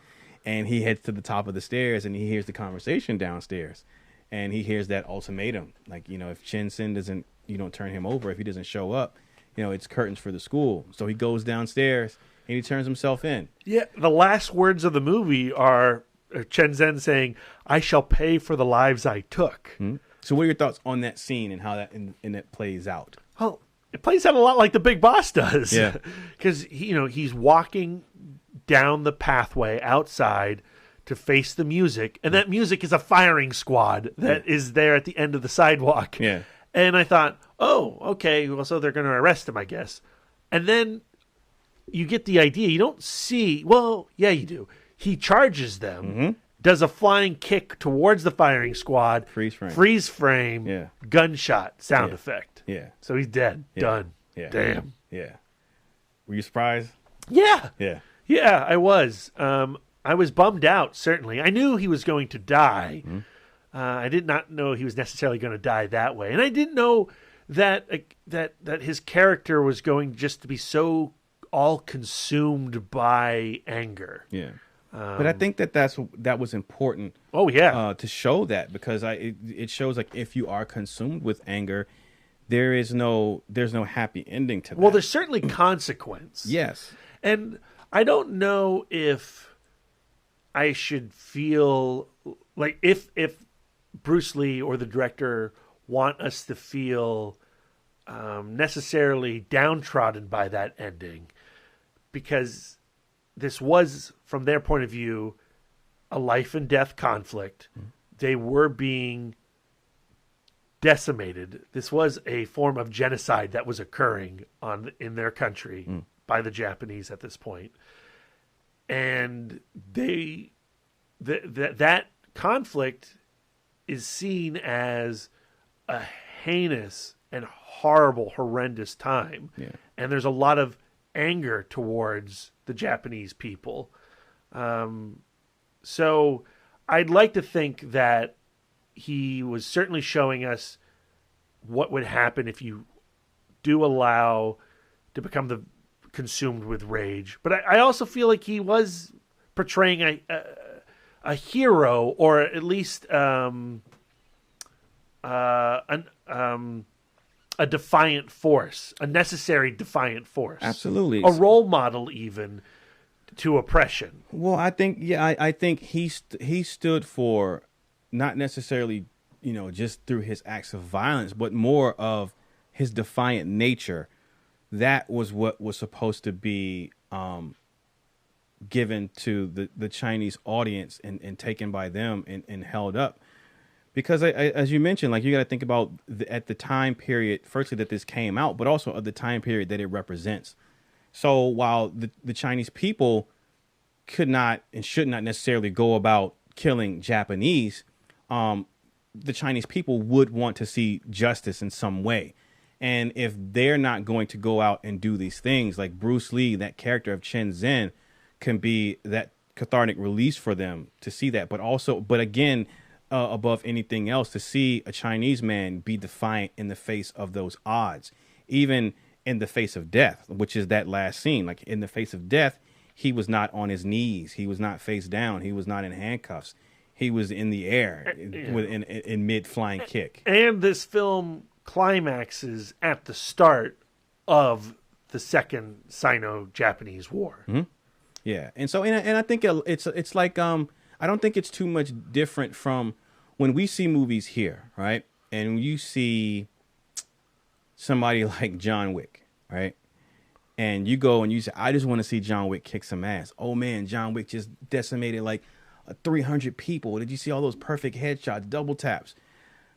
Speaker 6: And he heads to the top of the stairs, and he hears the conversation downstairs. And he hears that ultimatum, like, if Chen Sin you don't turn him over, if he doesn't show up, it's curtains for the school. So he goes downstairs and he turns himself in. Yeah,
Speaker 7: the last words of the movie are Chen Zhen saying, "I shall pay for the lives I took."
Speaker 6: Mm-hmm. So what are your thoughts on that scene and how that and it plays out?
Speaker 7: Well, it plays out a lot like The Big Boss does.
Speaker 6: Yeah.
Speaker 7: Because, he's walking down the pathway outside to face the music, and that music is a firing squad that is there at the end of the sidewalk.
Speaker 6: Yeah.
Speaker 7: And I thought, oh, okay, well, so they're going to arrest him, I guess. And then you get the idea. You don't see, well, yeah, you do. He charges them, does a flying kick towards the firing squad. Freeze frame, gunshot sound effect.
Speaker 6: Yeah.
Speaker 7: So he's dead.
Speaker 6: Yeah.
Speaker 7: Done.
Speaker 6: Yeah.
Speaker 7: Damn.
Speaker 6: Yeah. Were you surprised?
Speaker 7: Yeah.
Speaker 6: Yeah.
Speaker 7: Yeah, I was. I was bummed out, certainly. I knew he was going to die. I did not know he was necessarily going to die that way. And I didn't know that his character was going just to be so all consumed by anger.
Speaker 6: Yeah. But I think that was important.
Speaker 7: Oh yeah,
Speaker 6: to show that, because it shows like if you are consumed with anger, there's no happy ending to that.
Speaker 7: Well, there's certainly consequence.
Speaker 6: Yes,
Speaker 7: and I don't know if I should feel like if Bruce Lee or the director want us to feel necessarily downtrodden by that ending, because this was, from their point of view, a life and death conflict. They were being decimated. This was a form of genocide that was occurring in their country by the Japanese at this point. And that conflict is seen as a heinous and horrible, horrendous time.
Speaker 6: Yeah.
Speaker 7: And there's a lot of anger towards the Japanese people. So I'd like to think that he was certainly showing us what would happen if you do allow to become consumed with rage. But I also feel like he was portraying a hero, or at least a defiant force, a necessary defiant force.
Speaker 6: Absolutely.
Speaker 7: A role model even to oppression.
Speaker 6: Well, I think he stood for not necessarily, just through his acts of violence, but more of his defiant nature. That was what was supposed to be given to the Chinese audience and taken by them and held up. Because as you mentioned, like, you got to think about at the time period, firstly, that this came out, but also of the time period that it represents. So while the Chinese people could not and should not necessarily go about killing Japanese, the Chinese people would want to see justice in some way. And if they're not going to go out and do these things, like Bruce Lee, that character of Chen Zhen, can be that cathartic release for them to see that. But again, above anything else, to see a Chinese man be defiant in the face of those odds, even in the face of death, which is that last scene. Like, in the face of death, he was not on his knees. He was not face down. He was not in handcuffs. He was in the air in mid-flying kick. And
Speaker 7: this film climaxes at the start of the Second Sino-Japanese War.
Speaker 6: Mm-hmm. Yeah, and so and I think it's like I don't think it's too much different from when we see movies here, right? And you see somebody like John Wick, right? And you go and you say, I just want to see John Wick kick some ass. Oh man, John Wick just decimated like 300 people. Did you see all those perfect headshots, double taps?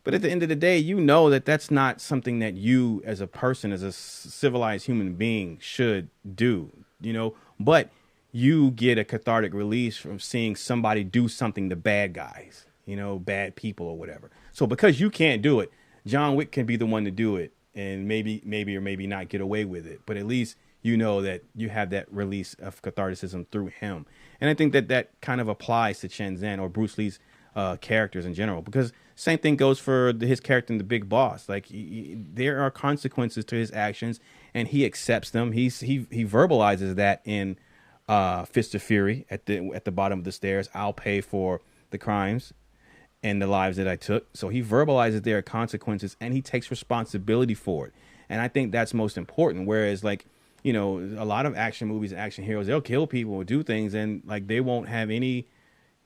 Speaker 6: But at the end of the day, you know that that's not something that you as a person, as a civilized human being, should do, But you get a cathartic release from seeing somebody do something to bad guys, bad people or whatever. So because you can't do it, John Wick can be the one to do it and maybe or maybe not get away with it. But at least you know that you have that release of catharticism through him. And I think that kind of applies to Chen Zhen or Bruce Lee's characters in general, because same thing goes for his character in The Big Boss. Like, there are consequences to his actions, and he accepts them. He verbalizes that in Fist of Fury at the bottom of the stairs. I'll pay for the crimes and the lives that I took. So he verbalizes there are consequences, and he takes responsibility for it. And I think that's most important. Whereas, like, a lot of action movies and action heroes, they'll kill people or do things, and like they won't have any,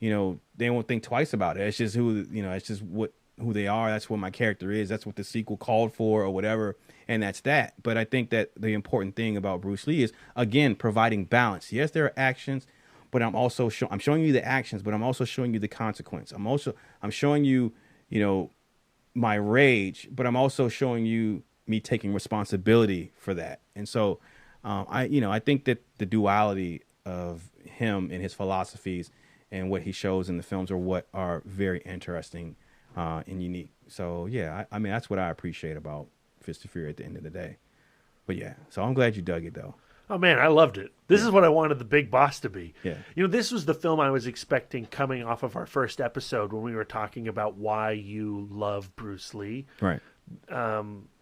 Speaker 6: they won't think twice about it. It's just who they are. That's what my character is. That's what the sequel called for or whatever. And that's that. But I think that the important thing about Bruce Lee is, again, providing balance. Yes, there are actions, but I'm also I'm showing you the actions, but I'm also showing you the consequence. I'm showing you, my rage, but I'm also showing you me taking responsibility for that. And so, I think that the duality of him and his philosophies and what he shows in the films are very interesting and unique. So yeah, I mean, that's what I appreciate about Fist of Fury at the end of the day. But yeah, so I'm glad you dug it though.
Speaker 7: Oh man, I loved it. This is what I wanted The Big Boss to be.
Speaker 6: Yeah.
Speaker 7: This was the film I was expecting coming off of our first episode when we were talking about why you love Bruce Lee.
Speaker 6: Right.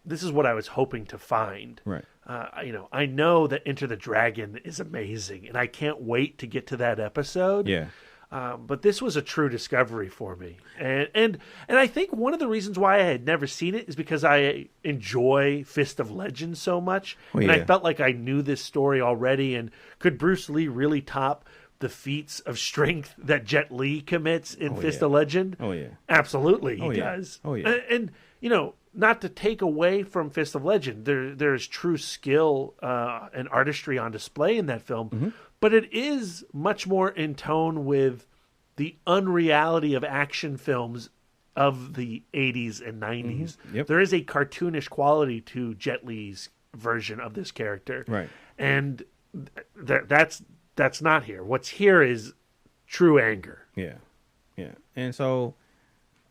Speaker 7: This is what I was hoping to find.
Speaker 6: Right.
Speaker 7: I know that Enter the Dragon is amazing, and I can't wait to get to that episode.
Speaker 6: Yeah.
Speaker 7: But this was a true discovery for me. And I think one of the reasons why I had never seen it is because I enjoy Fist of Legend so much.
Speaker 6: Oh,
Speaker 7: and
Speaker 6: yeah.
Speaker 7: I felt like I knew this story already. And could Bruce Lee really top the feats of strength that Jet Li commits in Fist of Legend?
Speaker 6: Oh, yeah.
Speaker 7: Absolutely, he does.
Speaker 6: Oh, yeah.
Speaker 7: And not to take away from Fist of Legend. There's true skill and artistry on display in that film, but it is much more in tone with the unreality of action films of the 80s and 90s.
Speaker 6: Yep.
Speaker 7: There is a cartoonish quality to Jet Li's version of this character.
Speaker 6: Right.
Speaker 7: And that's not here. What's here is true anger.
Speaker 6: Yeah. Yeah. And so,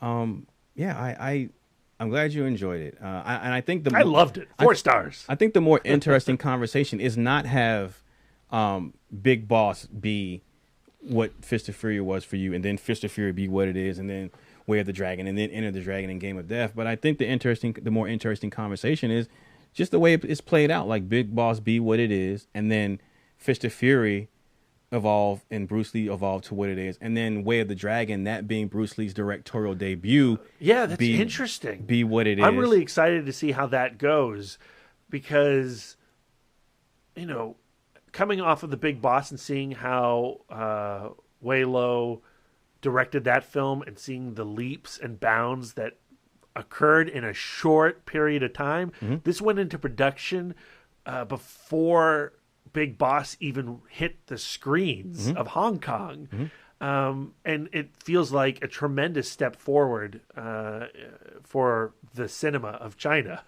Speaker 6: I'm glad you enjoyed it. And I think
Speaker 7: I loved it. 4 stars.
Speaker 6: I think the more interesting conversation is not have Big Boss be what Fist of Fury was for you, and then Fist of Fury be what it is, and then Way of the Dragon, and then Enter the Dragon and Game of Death. But I think the more interesting conversation is just the way it's played out. Like Big Boss be what it is, and then Fist of Fury evolve and Bruce Lee evolve to what it is, and then Way of the Dragon, that being Bruce Lee's directorial debut.
Speaker 7: Yeah, that's interesting.
Speaker 6: Be what it is.
Speaker 7: I'm really excited to see how that goes because, coming off of the Big Boss and seeing how Wei Lo directed that film and seeing the leaps and bounds that occurred in a short period of time. This went into production before Big Boss even hit the screens of Hong Kong. And it feels like a tremendous step forward for the cinema of China.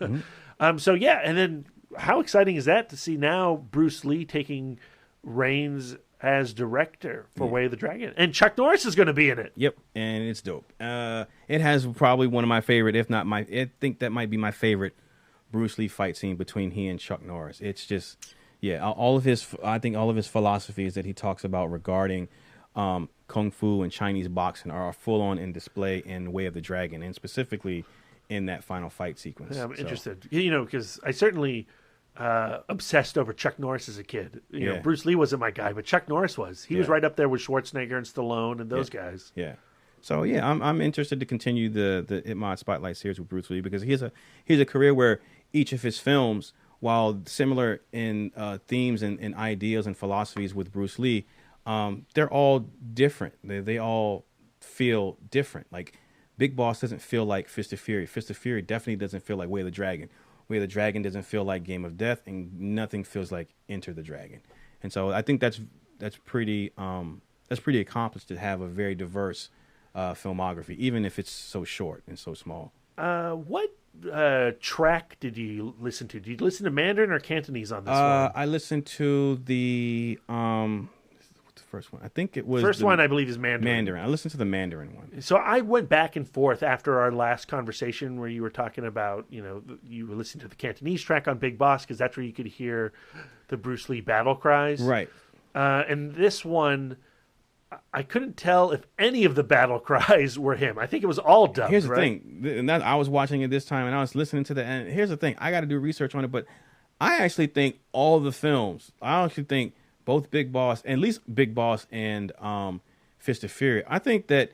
Speaker 7: And then how exciting is that to see now Bruce Lee taking reins as director for Way of the Dragon, and Chuck Norris is going to be in it.
Speaker 6: Yep, and it's dope. It has probably one of my favorite, if not I think that might be my favorite Bruce Lee fight scene between he and Chuck Norris. It's just, I think all of his philosophies that he talks about regarding kung fu and Chinese boxing are full on in display in Way of the Dragon, and specifically in that final fight sequence.
Speaker 7: Yeah, I'm interested, because I certainly obsessed over Chuck Norris as a kid. You know, Bruce Lee wasn't my guy, but Chuck Norris was. He was right up there with Schwarzenegger and Stallone and those guys.
Speaker 6: Yeah. So I'm interested to continue the ITMOD Spotlight series with Bruce Lee because he has a career where each of his films, while similar in themes and ideas and philosophies with Bruce Lee, they're all different. They all feel different. Like Big Boss doesn't feel like Fist of Fury. Fist of Fury definitely doesn't feel like Way of the Dragon. Way of the Dragon doesn't feel like Game of Death, and nothing feels like Enter the Dragon. And so I think that's pretty accomplished to have a very diverse filmography, even if it's so short and so small.
Speaker 7: What track did you listen to? Did you listen to Mandarin or Cantonese on this one?
Speaker 6: I listened to the what's the first one? I think it was
Speaker 7: first one. I believe is Mandarin.
Speaker 6: I listened to the Mandarin one.
Speaker 7: So I went back and forth after our last conversation where you were talking about, you were listening to the Cantonese track on Big Boss because that's where you could hear the Bruce Lee battle cries.
Speaker 6: Right.
Speaker 7: And this one, I couldn't tell if any of the battle cries were him. I think it was all dubbed.
Speaker 6: Here's the thing, and I was watching it this time, and I was listening to and here's the thing, I got to do research on it, but I actually think all the films, both Big Boss, at least Big Boss and Fist of Fury, I think that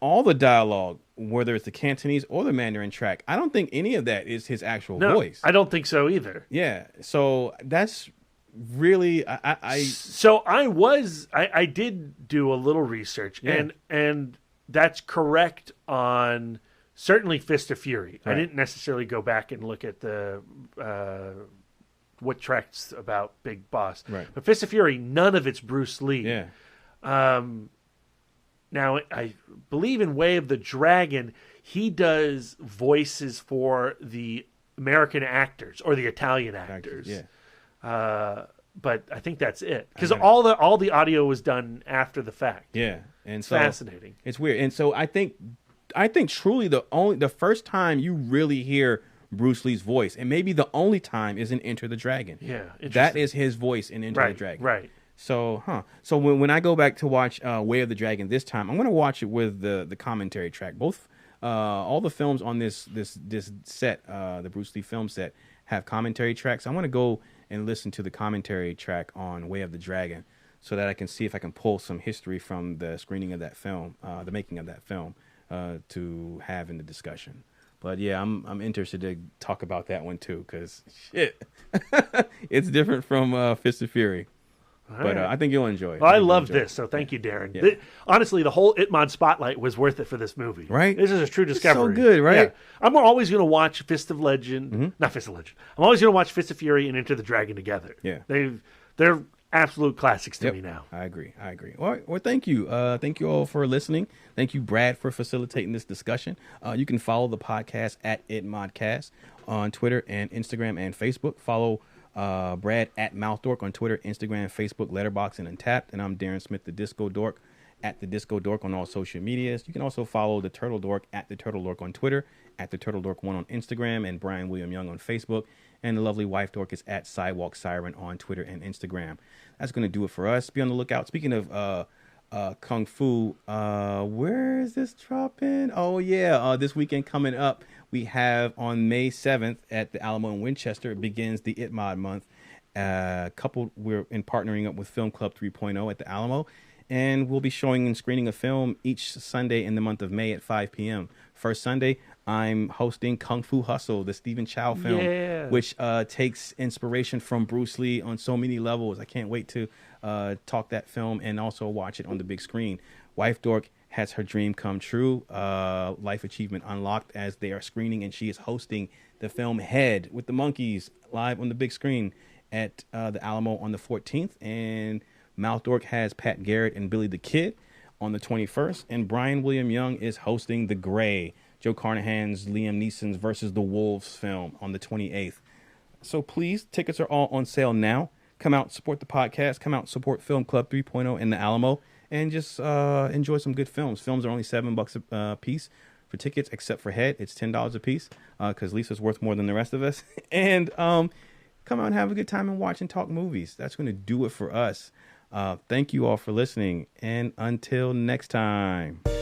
Speaker 6: all the dialogue, whether it's the Cantonese or the Mandarin track, I don't think any of that is his actual voice.
Speaker 7: I don't think so either.
Speaker 6: Yeah, so that's really
Speaker 7: So I did do a little research, and that's correct on certainly Fist of Fury. Right. I didn't necessarily go back and look at the what tracks about Big Boss.
Speaker 6: Right.
Speaker 7: But Fist of Fury, none of it's Bruce Lee.
Speaker 6: Yeah.
Speaker 7: Now, I believe in Way of the Dragon, he does voices for the American actors or the Italian actors.
Speaker 6: Yeah.
Speaker 7: But I think that's it because all the audio was done after the fact.
Speaker 6: Yeah, and
Speaker 7: it's fascinating.
Speaker 6: It's weird, and so I think truly the first time you really hear Bruce Lee's voice, and maybe the only time, is in Enter the Dragon.
Speaker 7: Yeah,
Speaker 6: that is his voice in Enter the Dragon.
Speaker 7: Right.
Speaker 6: So, So when I go back to watch Way of the Dragon this time, I'm going to watch it with the commentary track. Both all the films on this set, the Bruce Lee film set, have commentary tracks. I want to go and listen to the commentary track on Way of the Dragon so that I can see if I can pull some history from the screening of that film, the making of that film, to have in the discussion. But yeah, I'm interested to talk about that one too, because shit, it's different from Fist of Fury. But I think you'll enjoy it.
Speaker 7: Well, I love this, so thank you, Darren.
Speaker 6: Yeah.
Speaker 7: Honestly, the whole ITMOD Spotlight was worth it for this movie.
Speaker 6: Right?
Speaker 7: This is a true discovery.
Speaker 6: so good, right?
Speaker 7: Yeah. I'm always going to watch Fist of Legend. Not Fist of Legend. I'm always going to watch Fist of Fury and Enter the Dragon together.
Speaker 6: Yeah.
Speaker 7: They're absolute classics to me now.
Speaker 6: I agree. All right. Well, thank you. Thank you all for listening. Thank you, Brad, for facilitating this discussion. You can follow the podcast at ITMODcast on Twitter and Instagram and Facebook. Follow Brad at MouthDork on Twitter, Instagram, Facebook, Letterboxd, and Untapped. And I'm Darren Smith, the Disco Dork, at the Disco Dork on all social medias. You can also follow the Turtle Dork at the Turtle Dork on Twitter, at the Turtle Dork 1 on Instagram, and Brian William Young on Facebook. And the lovely wife Dork is at Sidewalk Siren on Twitter and Instagram. That's going to do it for us. Be on the lookout. Speaking of Kung Fu, where is this dropping? Oh, yeah. This weekend coming up, we have on May 7th at the Alamo in Winchester, it begins the ITMOD month. We're partnering up with Film Club 3.0 at the Alamo. And we'll be showing and screening a film each Sunday in the month of May at 5 p.m. First Sunday, I'm hosting Kung Fu Hustle, the Stephen Chow film, which takes inspiration from Bruce Lee on so many levels. I can't wait to talk that film and also watch it on the big screen. Wife Dork has her dream come true, life achievement unlocked, as they are screening, and she is hosting the film Head with the Monkeys live on the big screen at the Alamo on the 14th. And Mouth Dork has Pat Garrett and Billy the Kid on the 21st, and Brian William Young is hosting The Gray, Joe Carnahan's Liam Neeson's versus the Wolves film, on the 28th. So please, tickets are all on sale now. Come out, support the podcast. Come out, support Film Club 3.0 in the Alamo, and just enjoy some good films. Films are only $7 a piece for tickets, except for Head. It's $10 a piece because Lisa's worth more than the rest of us. And come out and have a good time and watch and talk movies. That's going to do it for us. Thank you all for listening, and until next time.